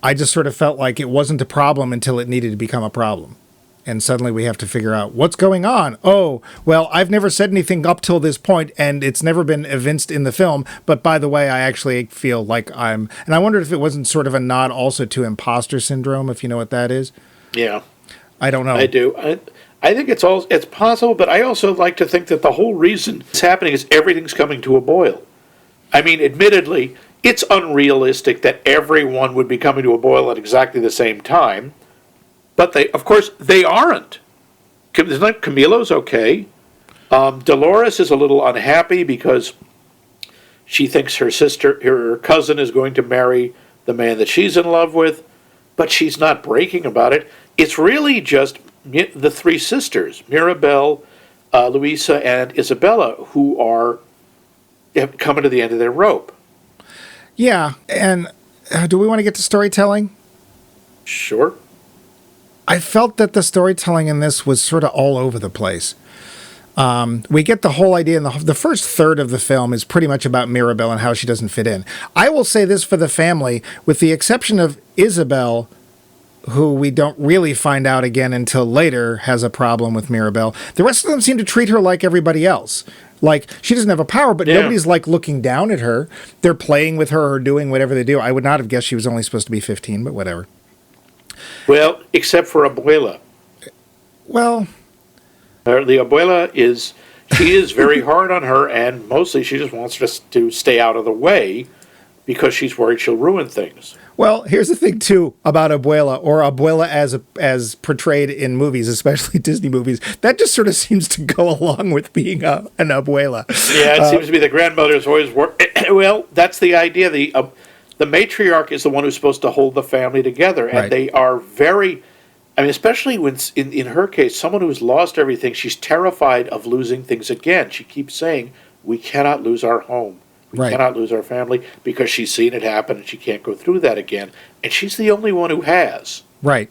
I just sort of felt like it wasn't a problem until it needed to become a problem. And suddenly we have to figure out what's going on. Oh, well, I've never said anything up till this point, and it's never been evinced in the film. But by the way, I actually feel like and I wondered if it wasn't sort of a nod also to imposter syndrome, if you know what that is. Yeah. I don't know. I do. I think it's possible, but I also like to think that the whole reason it's happening is everything's coming to a boil. I mean, admittedly, it's unrealistic that everyone would be coming to a boil at exactly the same time, but they aren't. Camilo's okay. Dolores is a little unhappy because she thinks her cousin is going to marry the man that she's in love with, but she's not breaking about it. It's really just the three sisters, Mirabelle, Louisa, and Isabella, who have come to the end of their rope. Yeah, and do we want to get to storytelling? Sure. I felt that the storytelling in this was sort of all over the place. We get the whole idea, and the first third of the film is pretty much about Mirabelle and how she doesn't fit in. I will say this for the family, with the exception of Isabel, who we don't really find out again until later has a problem with Mirabelle. The rest of them seem to treat her like everybody else. Like, she doesn't have a power, but nobody's, like, looking down at her. They're playing with her or doing whatever they do. I would not have guessed she was only supposed to be 15, but whatever. Well, except for Abuela. Well... The Abuela she is very hard on her, and mostly she just wants to stay out of the way because she's worried she'll ruin things. Well, here's the thing, too, about Abuela, or Abuela as portrayed in movies, especially Disney movies. That just sort of seems to go along with being an Abuela. Yeah, it seems to be the grandmother's always work. Well, that's the idea. The matriarch is the one who's supposed to hold the family together, and they are very... I mean, especially when, in her case, someone who's lost everything, she's terrified of losing things again. She keeps saying, we cannot lose our home. We cannot lose our family, because she's seen it happen and she can't go through that again. And she's the only one who has. Right.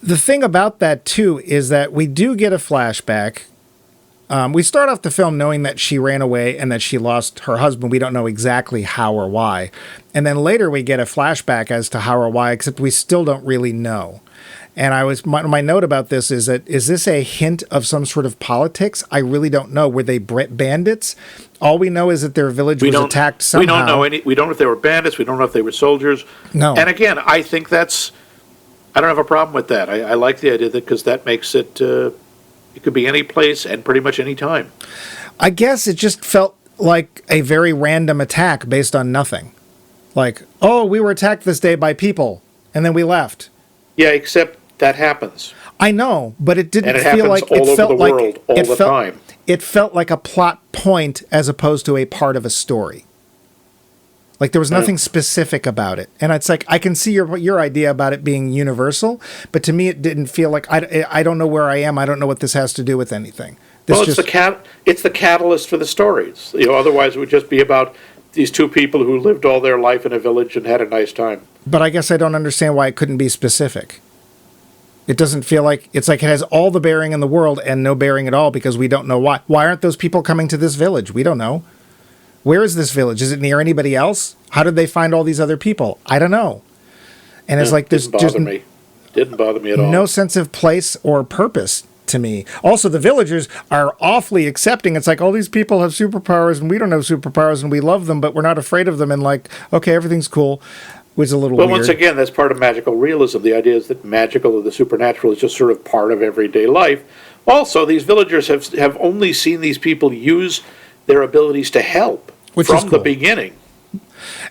The thing about that, too, is that we do get a flashback. We start off the film knowing that she ran away and that she lost her husband. We don't know exactly how or why. And then later we get a flashback as to how or why, except we still don't really know. And my note about this is that, is this a hint of some sort of politics? I really don't know. Were they bandits? All we know is that their village was attacked somehow. We don't know we don't know if they were bandits. We don't know if they were soldiers. No. And again, I think I don't have a problem with that. I like the idea that, because that makes it, it could be any place and pretty much any time. I guess it just felt like a very random attack based on nothing. Like, oh, we were attacked this day by people, and then we left. Yeah, except that happens. I know, but it didn't feel like all over the world all the time. It felt like a plot point as opposed to a part of a story. Like, there was nothing specific about it. And it's like, I can see your idea about it being universal, but to me it didn't feel like, I don't know where I am. I don't know what this has to do with anything. It's the catalyst for the stories. Otherwise it would just be about these two people who lived all their life in a village and had a nice time. But I guess I don't understand why it couldn't be specific. It doesn't feel like... It's like it has all the bearing in the world and no bearing at all, because we don't know why. Why aren't those people coming to this village? We don't know. Where is this village? Is it near anybody else? How did they find all these other people? I don't know. And it's like there's just... Didn't bother me at all. No sense of place or purpose to me. Also, the villagers are awfully accepting. It's like, all these people have superpowers and we don't have superpowers and we love them, but we're not afraid of them, and like, okay, everything's cool. Was a little weird. Once again, that's part of magical realism. The idea is that magical or the supernatural is just sort of part of everyday life. Also, these villagers have only seen these people use their abilities to help from the beginning.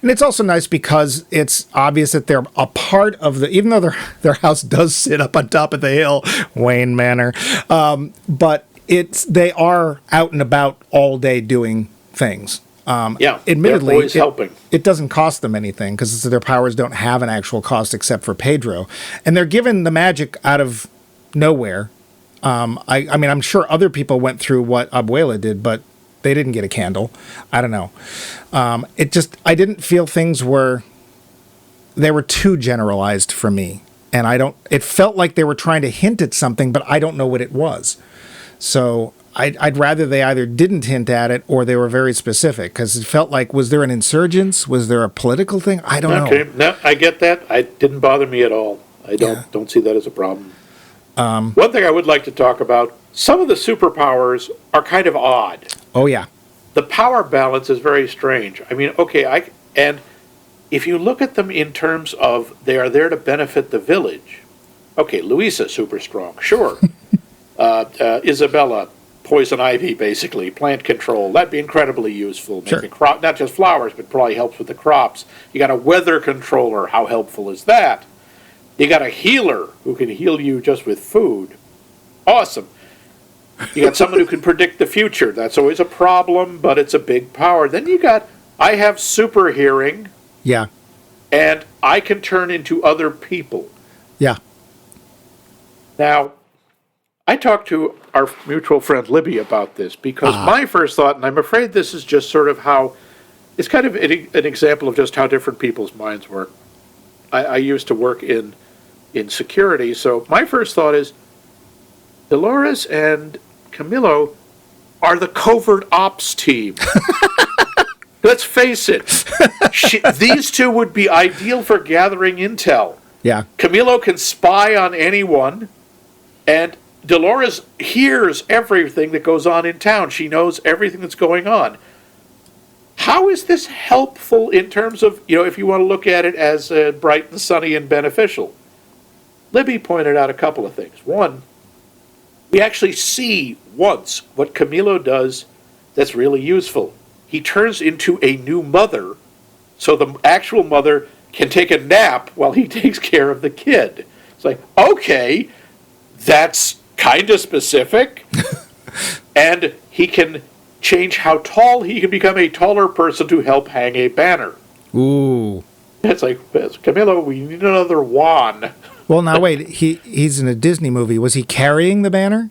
And it's also nice because it's obvious that they're a part of even though their house does sit up on top of the hill, Wayne Manor, but they are out and about all day doing things. Admittedly, always helping. It doesn't cost them anything because their powers don't have an actual cost except for Pedro, and they're given the magic out of nowhere. I mean, I'm sure other people went through what Abuela did, but they didn't get a candle. I don't know. I didn't feel things were too generalized for me, and it felt like they were trying to hint at something, but I don't know what it was. So I'd rather they either didn't hint at it or they were very specific, because it felt like, was there an insurgence? Was there a political thing? I don't know. Okay, no, I get that. It didn't bother me at all. I don't see that as a problem. One thing I would like to talk about, some of the superpowers are kind of odd. Oh, yeah. The power balance is very strange. I mean, okay, and if you look at them in terms of they are there to benefit the village, okay, Luisa, super strong, sure. Isabella, poison ivy, basically, plant control, that'd be incredibly useful. Sure. Making not just flowers, but probably helps with the crops. You got a weather controller, how helpful is that? You got a healer who can heal you just with food. Awesome. You got someone who can predict the future. That's always a problem, but it's a big power. Then I have super hearing. Yeah. And I can turn into other people. Yeah. Now, I talked to our mutual friend Libby about this, because my first thought, and I'm afraid this is just sort of how, it's kind of an example of just how different people's minds work. I used to work in security, so my first thought is, Dolores and Camilo are the covert ops team. Let's face it. These two would be ideal for gathering intel. Yeah. Camilo can spy on anyone, and Dolores hears everything that goes on in town. She knows everything that's going on. How is this helpful in terms of, if you want to look at it as bright and sunny and beneficial? Libby pointed out a couple of things. One, we actually see once what Camilo does that's really useful. He turns into a new mother, so the actual mother can take a nap while he takes care of the kid. It's like, okay, that's kind of specific. And he can change how tall he can become a taller person to help hang a banner. Ooh. It's like, Camilo, we need another Juan. Well, now wait, he's in a Disney movie. Was he carrying the banner?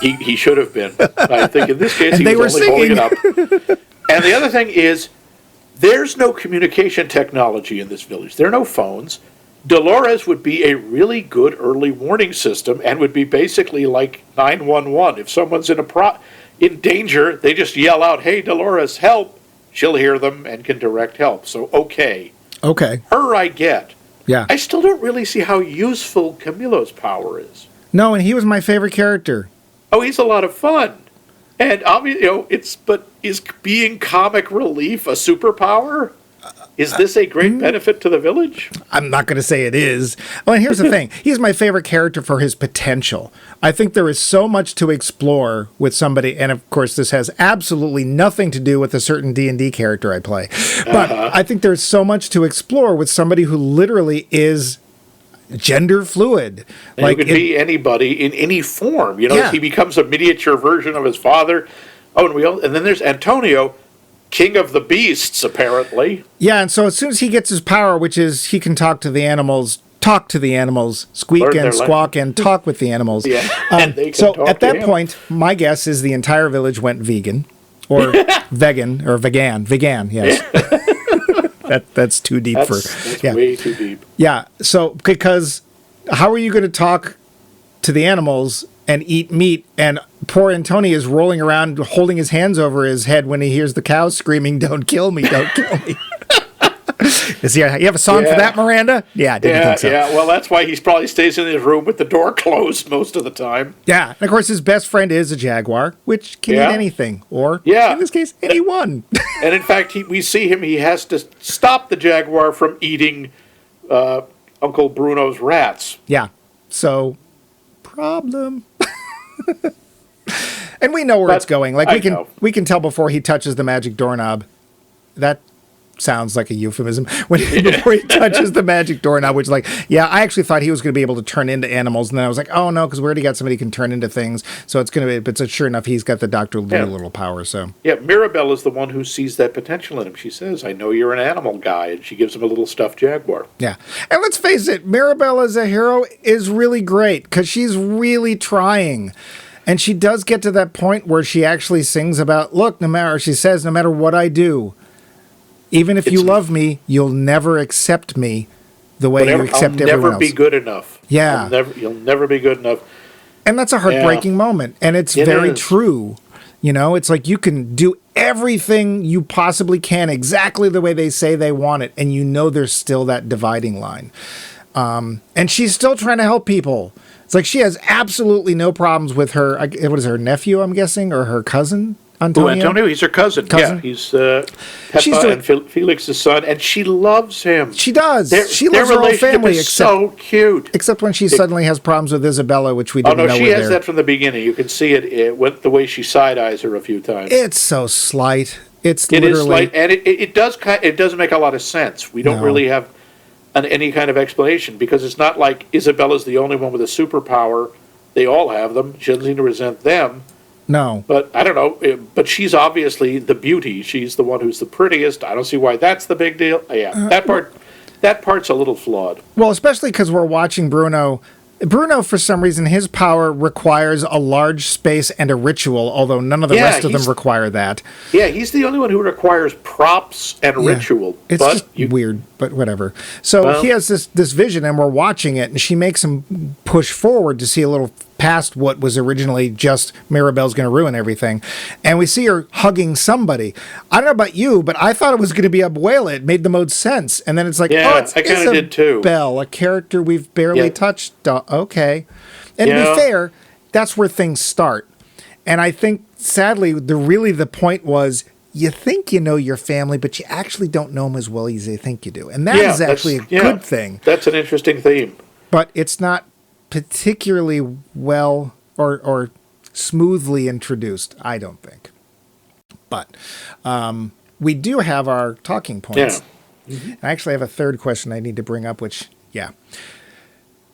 He should have been. I think in this case And he they was were only singing. holding it up. And the other thing is, there's no communication technology in this village. There are no phones. Dolores would be a really good early warning system and would be basically like 911. If someone's in danger, they just yell out, "Hey, Dolores, help!" She'll hear them and can direct help. So, okay. Her I get. Yeah. I still don't really see how useful Camilo's power is. No, and he was my favorite character. Oh, he's a lot of fun. And, but is being comic relief a superpower? Is this a great benefit to the village? I'm not going to say it is. Oh, and here's the thing. He's my favorite character for his potential. I think there is so much to explore with somebody, and of course this has absolutely nothing to do with a certain D&D character I play. But I think there's so much to explore with somebody who literally is gender fluid. And like, it could be anybody in any form. He becomes a miniature version of his father. Oh, and then there's Antonio, king of the beasts, apparently. Yeah, and so as soon as he gets his power, which is he can talk to the animals, squeak and squawk, and talk with the animals. Yeah, and they can so talk at to that him. point, my guess is the entire village went vegan, or vegan, or vegan. Yes, that's too deep That's way too deep. Yeah, so because how are you going to talk to the animals and eat meat? And poor Antonio is rolling around holding his hands over his head when he hears the cows screaming, "Don't kill me, don't kill me." You have a song for that, Miranda? Yeah, I didn't think so. Yeah, well, that's why he probably stays in his room with the door closed most of the time. Yeah, and of course his best friend is a jaguar, which can eat anything, or in this case, anyone. And in fact, we see him, he has to stop the jaguar from eating Uncle Bruno's rats. Yeah, so problem. And we know where it's going. Like we can tell before he touches the magic doorknob. That sounds like a euphemism. Before he touches the magic doorknob, which I actually thought he was going to be able to turn into animals, and then I was like, oh no, because we already got somebody who can turn into things. So it's going to be. But sure enough, he's got the Dr. Dolittle power. So Mirabelle is the one who sees that potential in him. She says, "I know you're an animal guy," and she gives him a little stuffed jaguar. Yeah, and let's face it, Mirabelle as a hero is really great because she's really trying. And she does get to that point where she actually sings about, look, no matter what I do, even if you love me, you'll never accept me the way you accept everyone else. I'll never be good enough. Yeah. You'll never be good enough. And that's a heartbreaking moment. And it's very true. It's like you can do everything you possibly can exactly the way they say they want it. And there's still that dividing line. And she's still trying to help people. It's like she has absolutely no problems with her, what is her nephew, I'm guessing, or her cousin, Antonio? Antonio, he's her cousin. Yeah, he's Peppa and Felix's son, and she loves him. She does. She loves her whole family. Is so cute. Except when she suddenly has problems with Isabella, which we didn't know were there. Oh, no, she has that from the beginning. You can see it with the way she side-eyes her a few times. It's so slight. It is slight, and it doesn't make a lot of sense. We don't really have any kind of explanation, because it's not like Isabella's the only one with a superpower. They all have them. She doesn't seem to resent them. No. But I don't know. But she's obviously the beauty. She's the one who's the prettiest. I don't see why that's the big deal. Yeah, that part's a little flawed. Well, especially because we're watching Bruno. Bruno, for some reason, his power requires a large space and a ritual, although none of the rest of them require that. Yeah, he's the only one who requires props and ritual. It's just weird, but whatever. So he has this vision, and we're watching it, and she makes him push forward to see a little past what was originally just Mirabelle's going to ruin everything. And we see her hugging somebody. I don't know about you, but I thought it was going to be Abuela. It made the most sense. And then it's like, it's I kind of did too. Isabelle, a character we've barely touched. Okay. And to be fair, that's where things start. And I think, sadly, the point was, you think you know your family, but you actually don't know them as well as they think you do. And that is actually a good thing. That's an interesting theme. But it's not particularly well or smoothly introduced, I don't think. But we do have our talking points. Yeah. Mm-hmm. I actually have a third question I need to bring up, which,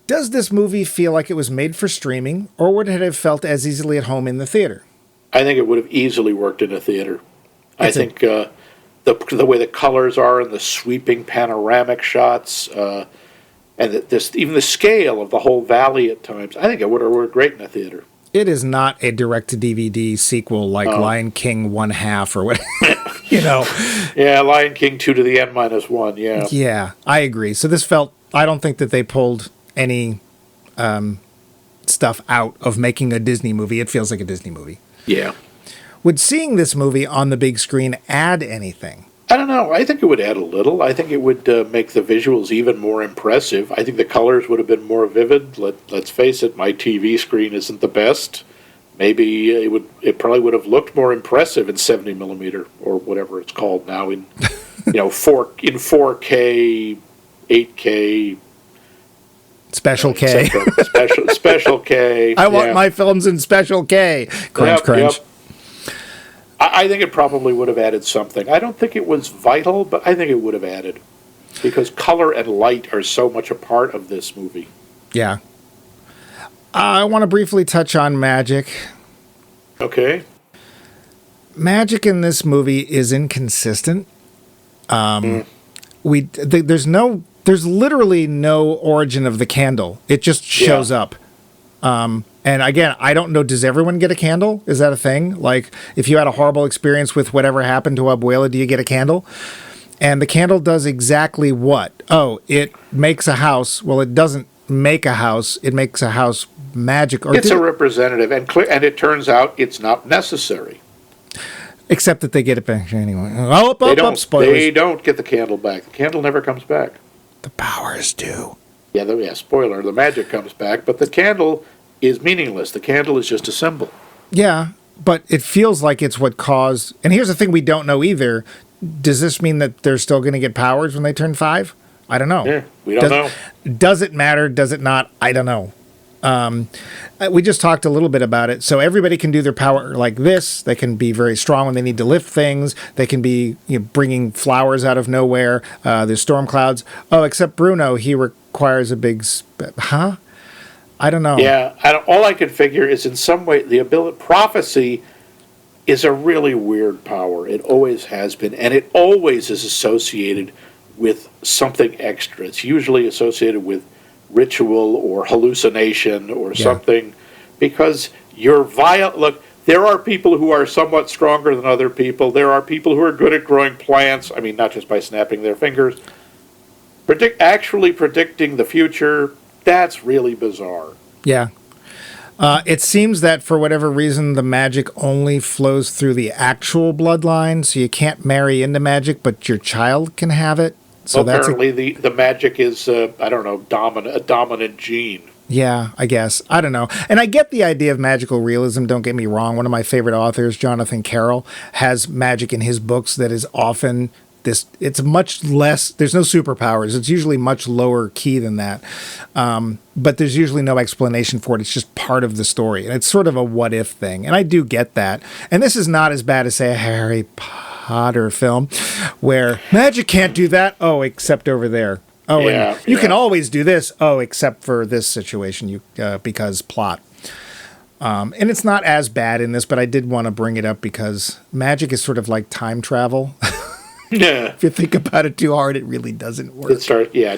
does this movie feel like it was made for streaming, or would it have felt as easily at home in the theater? I think it would have easily worked in a theater. I think the way the colors are and the sweeping panoramic shots, and even the scale of the whole valley at times, I think it would have worked great in a theater. It is not a direct-to-DVD sequel like Lion King 1/2 or whatever, you know. Yeah, Lion King 2 to the N-1, yeah. Yeah, I agree. So this felt, I don't think that they pulled any stuff out of making a Disney movie. It feels like a Disney movie. Yeah. Would seeing this movie on the big screen add anything? I don't know. I think it would add a little. I think it would make the visuals even more impressive. I think the colors would have been more vivid. Let's face it, my TV screen isn't the best. Maybe it probably would have looked more impressive in 70 millimeter or whatever it's called now in 4K, 8K. Special K. Special K. I want my films in Special K. Crunch, crunch. Yep. I think it probably would have added something. I don't think it was vital, but I think it would have added. Because color and light are so much a part of this movie. Yeah. I want to briefly touch on magic. Okay. Magic in this movie is inconsistent. There's literally no origin of the candle. It just shows up. And again, I don't know, does everyone get a candle? Is that a thing? Like, if you had a horrible experience with whatever happened to Abuela, do you get a candle? And the candle does exactly what? Oh, it makes a house. Well, it doesn't make a house. It makes a house magic. It's a representative, and it turns out it's not necessary. Except that they get it back anyway. Spoilers. They don't get the candle back. The candle never comes back. The powers do. Yeah, spoiler, the magic comes back, but the candle is meaningless. The candle is just a symbol. Yeah, but it feels like it's what caused... And here's the thing we don't know either. Does this mean that they're still going to get powers when they turn 5? I don't know. Yeah, we don't know. Does it matter? Does it not? I don't know. We just talked a little bit about it. So everybody can do their power like this. They can be very strong when they need to lift things. They can be bringing flowers out of nowhere. There's storm clouds. Oh, except Bruno, he requires a big... I don't know. Yeah, all I can figure is in some way the ability... Prophecy is a really weird power. It always has been. And it always is associated with something extra. It's usually associated with ritual or hallucination or something, because look, there are people who are somewhat stronger than other people. There are people who are good at growing plants. I mean, not just by snapping their fingers. Actually predicting the future, that's really bizarre. Yeah. It seems that for whatever reason, the magic only flows through the actual bloodline, so you can't marry into magic, but your child can have it. So apparently the magic is, a dominant gene. Yeah, I guess. I don't know. And I get the idea of magical realism, don't get me wrong. One of my favorite authors, Jonathan Carroll, has magic in his books that is often it's much less, there's no superpowers. It's usually much lower key than that. But there's usually no explanation for it. It's just part of the story. And it's sort of a what if thing. And I do get that. And this is not as bad as, say, a Harry Potter film where magic can't do that. Oh, except over there. Oh, and you can always do this. Oh, except for this situation, because plot. And it's not as bad in this, but I did want to bring it up because magic is sort of like time travel. Yeah. If you think about it too hard, it really doesn't work. It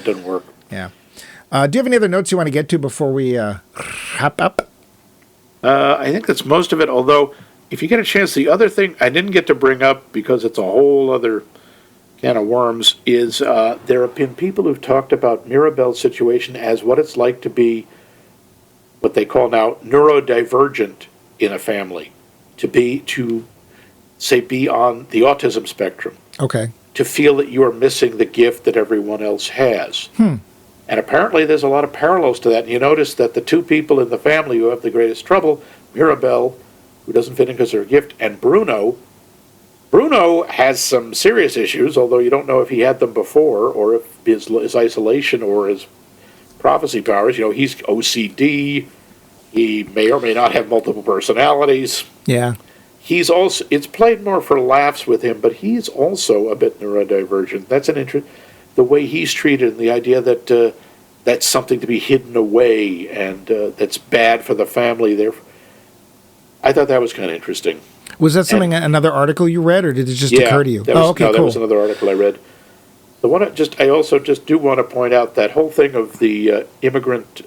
doesn't work. Yeah. Do you have any other notes you want to get to before we wrap up? I think that's most of it, although if you get a chance, the other thing I didn't get to bring up because it's a whole other can of worms is there have been people who've talked about Mirabel's situation as what it's like to be what they call now neurodivergent in a family, to be on the autism spectrum. Okay. To feel that you are missing the gift that everyone else has. And apparently there's a lot of parallels to that. And you notice that the two people in the family who have the greatest trouble, Mirabelle, who doesn't fit in because of her gift, and Bruno has some serious issues, although you don't know if he had them before or if his isolation or his prophecy powers. He's OCD. He may or may not have multiple personalities. Yeah. He's also, it's played more for laughs with him, but he's also a bit neurodivergent. That's an interest, the way he's treated and the idea that that's something to be hidden away and that's bad for the family. I thought that was kind of interesting. Was that something, another article you read, or did it just occur to you? That was another article I read. I also just do want to point out that whole thing of the immigrant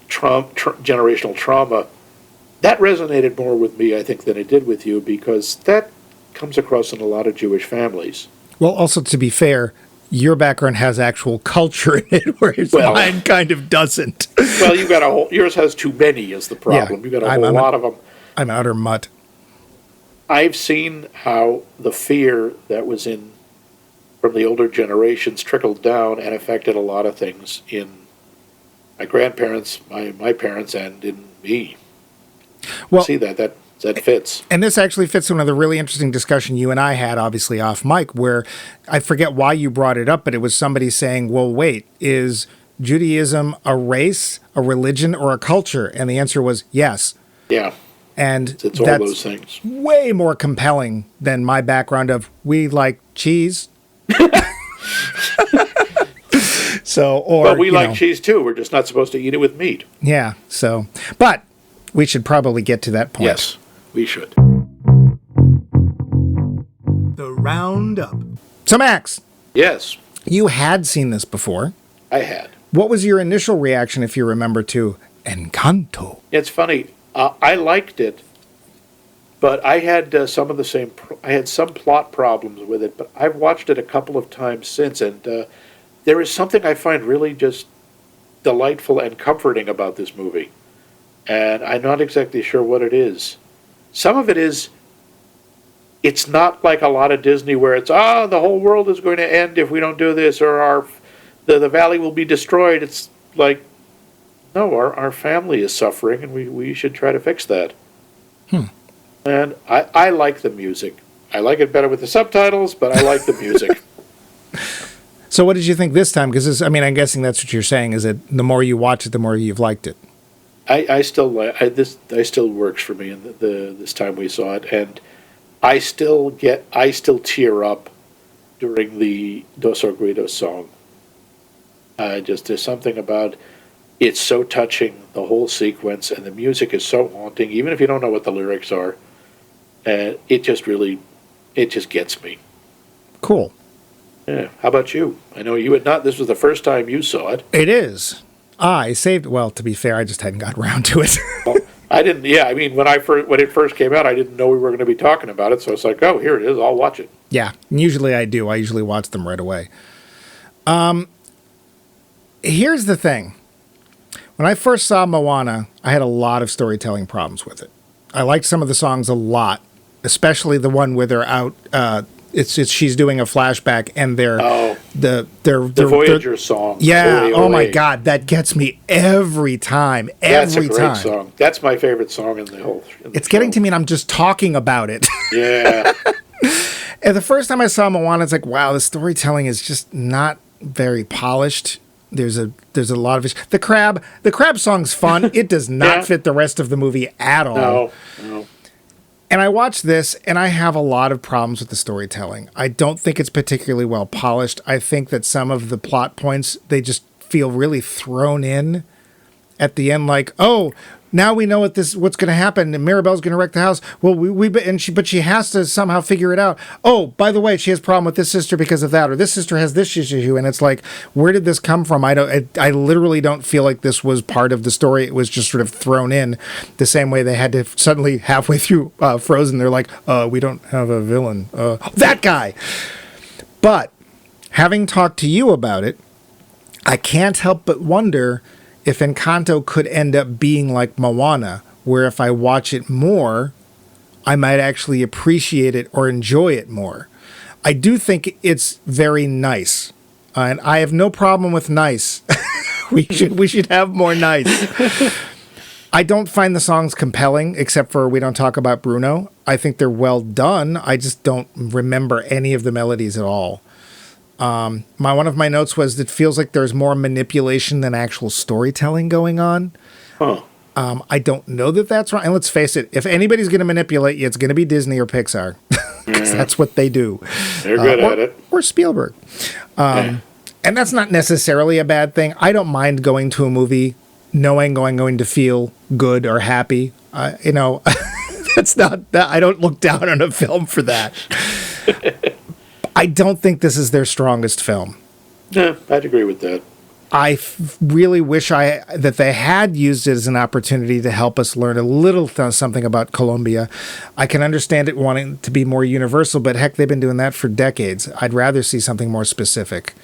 generational trauma, that resonated more with me, I think, than it did with you, because that comes across in a lot of Jewish families. Well, also, to be fair, your background has actual culture in it, whereas mine kind of doesn't. Well, yours has too many is the problem. You've got a whole lot of them. I'm outer mutt. I've seen how the fear that was from the older generations trickled down and affected a lot of things in my grandparents, my parents, and in me. Well, see that fits. And this actually fits into the really interesting discussion you and I had, obviously off mic, where I forget why you brought it up, but it was somebody saying, well, wait, is Judaism a race, a religion, or a culture? And the answer was yes. Yeah. And it's all those things. Way more compelling than my background of we like cheese. But we like cheese too. We're just not supposed to eat it with meat. Yeah. But we should probably get to that point. Yes, we should. The Roundup. So Max. Yes. You had seen this before. I had. What was your initial reaction, if you remember, to Encanto? It's funny. I liked it, but I had some of the same. I had some plot problems with it, but I've watched it a couple of times since, and there is something I find really just delightful and comforting about this movie, and I'm not exactly sure what it is. Some of it is. It's not like a lot of Disney where it's the whole world is going to end if we don't do this, or the valley will be destroyed. It's like, no, our family is suffering, and we should try to fix that. And I like the music. I like it better with the subtitles, but I like the music. So what did you think this time? Because I'm guessing that's what you're saying, is that the more you watch it, the more you've liked it. I still works for me, and this time we saw it, and I still tear up during the Dos Orguitos song. There's something about it's so touching, the whole sequence, and the music is so haunting, even if you don't know what the lyrics are. It just gets me. Cool. Yeah. How about you? I know you had not. This was the first time you saw it. It is. I saved. Well, to be fair, I just hadn't got around to it. Well, I didn't. Yeah, I mean, when it first came out, I didn't know we were going to be talking about it, so it's like, oh, here it is. I'll watch it. Yeah, usually I do. I usually watch them right away. Here's the thing. When I first saw Moana, I had a lot of storytelling problems with it. I liked some of the songs a lot, especially the one where they're out. She's doing a flashback, and the Voyager song. Yeah. Oh my God, that gets me every time. That's a great song. That's my favorite song in the whole. It's getting to me, and I'm just talking about it. Yeah. And the first time I saw Moana, it's like, wow, the storytelling is just not very polished. There's a lot of it. The crab song's fun. It does not fit the rest of the movie at all. No. And I watched this, and I have a lot of problems with the storytelling. I don't think it's particularly well polished. I think that some of the plot points, they just feel really thrown in at the end, like, oh, now we know what's going to happen, and Mirabelle's going to wreck the house. Well, but she has to somehow figure it out. Oh, by the way, she has a problem with this sister because of that, or this sister has this issue, and it's like, where did this come from? I literally don't feel like this was part of the story. It was just sort of thrown in the same way they had to suddenly halfway through Frozen. They're like, we don't have a villain. That guy. But having talked to you about it, I can't help but wonder if Encanto could end up being like Moana, where if I watch it more, I might actually appreciate it or enjoy it more. I do think it's very nice. And I have no problem with nice. we should have more nice. I don't find the songs compelling, except for We Don't Talk About Bruno. I think they're well done. I just don't remember any of the melodies at all. One of my notes was it feels like there's more manipulation than actual storytelling going on. Huh. I don't know that that's right. And let's face it, if anybody's going to manipulate you, it's going to be Disney or Pixar. Because that's what they do. They're good at it. Or Spielberg. And that's not necessarily a bad thing. I don't mind going to a movie knowing I'm going to feel good or happy. That's not that. I don't look down on a film for that. I don't think this is their strongest film. Yeah, I'd agree with that. I really wish that they had used it as an opportunity to help us learn a little something about Colombia. I can understand it wanting to be more universal, but heck, they've been doing that for decades. I'd rather see something more specific.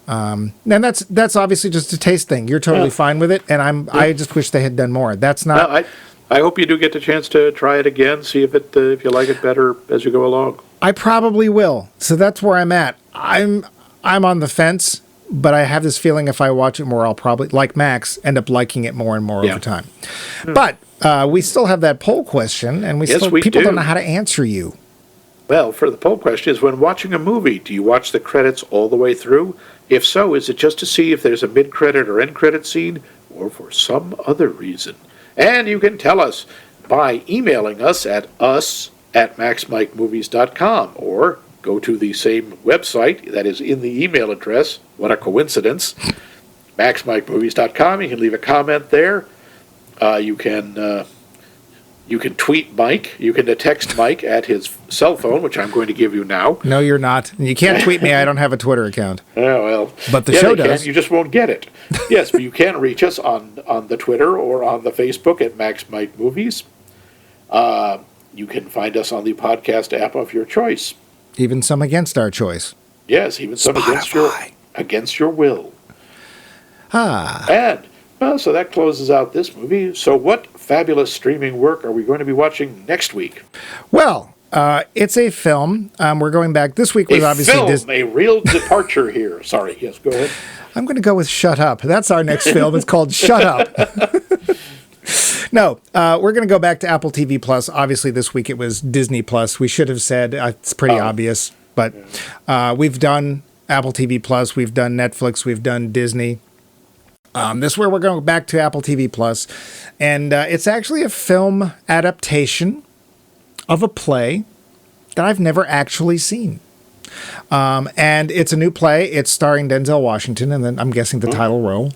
And that's obviously just a taste thing. You're totally fine with it, and I just wish they had done more. That's not. No, I hope you do get the chance to try it again. See if you like it better as you go along. I probably will. So that's where I'm at. I'm on the fence. But I have this feeling if I watch it more, I'll probably, like Max, end up liking it more and more over time. But we still have that poll question, and people don't know how to answer you. Well, for the poll question is, when watching a movie, do you watch the credits all the way through? If so, is it just to see if there's a mid-credit or end-credit scene, or for some other reason? And you can tell us by emailing us at maxmikemovies.com, or go to the same website that is in the email address. What a coincidence. maxmikemovies.com. You can leave a comment there. You can tweet Mike. You can text Mike at his cell phone, which I'm going to give you now. No, you're not. You can't tweet me. I don't have a Twitter account. Oh, well. But the show does. You just won't get it. Yes, but you can reach us on the Twitter or on the Facebook at Max Mike Movies. You can find us on the podcast app of your choice. Even some against our choice. Yes, even some against your will. And, so that closes out this movie. So what fabulous streaming work are we going to be watching next week? Well, it's a film. We're going back. This week was obviously a real departure here. Sorry, yes, go ahead. I'm going to go with Shut Up. That's our next film. It's called Shut Up. No, we're going to go back to Apple TV Plus. Obviously, this week it was Disney Plus. We should have said it's pretty obvious, but we've done Apple TV Plus, we've done Netflix, we've done Disney. This where we're going back to Apple TV Plus, and it's actually a film adaptation of a play that I've never actually seen. And it's a new play. It's starring Denzel Washington, and then I'm guessing the title role.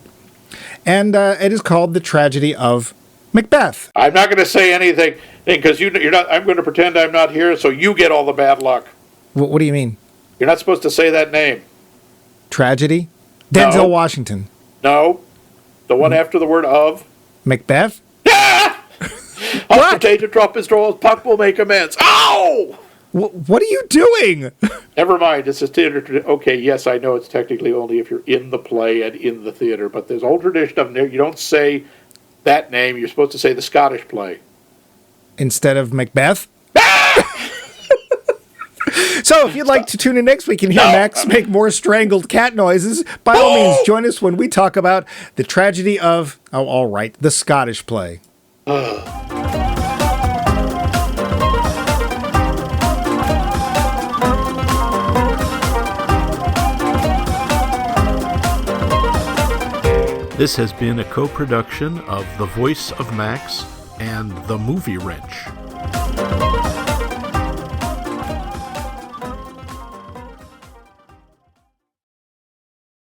And it is called The Tragedy of Macbeth. I'm not going to say anything because you're not. I'm going to pretend I'm not here, so you get all the bad luck. What do you mean? You're not supposed to say that name. Tragedy? Denzel Washington. No, the one after the word of. Macbeth. What? Potato drop his draws. Puck will make amends. Ow! What are you doing? Never mind. It's a theater. Okay, yes, I know it's technically only if you're in the play and in the theater, but there's a whole tradition of you don't say that name. You're supposed to say the Scottish play instead of Macbeth. So if you'd like to tune in next week and hear Max make more strangled cat noises, by all means join us when we talk about the tragedy of the Scottish play. This has been a co-production of The Voice of Max and The Movie Wrench.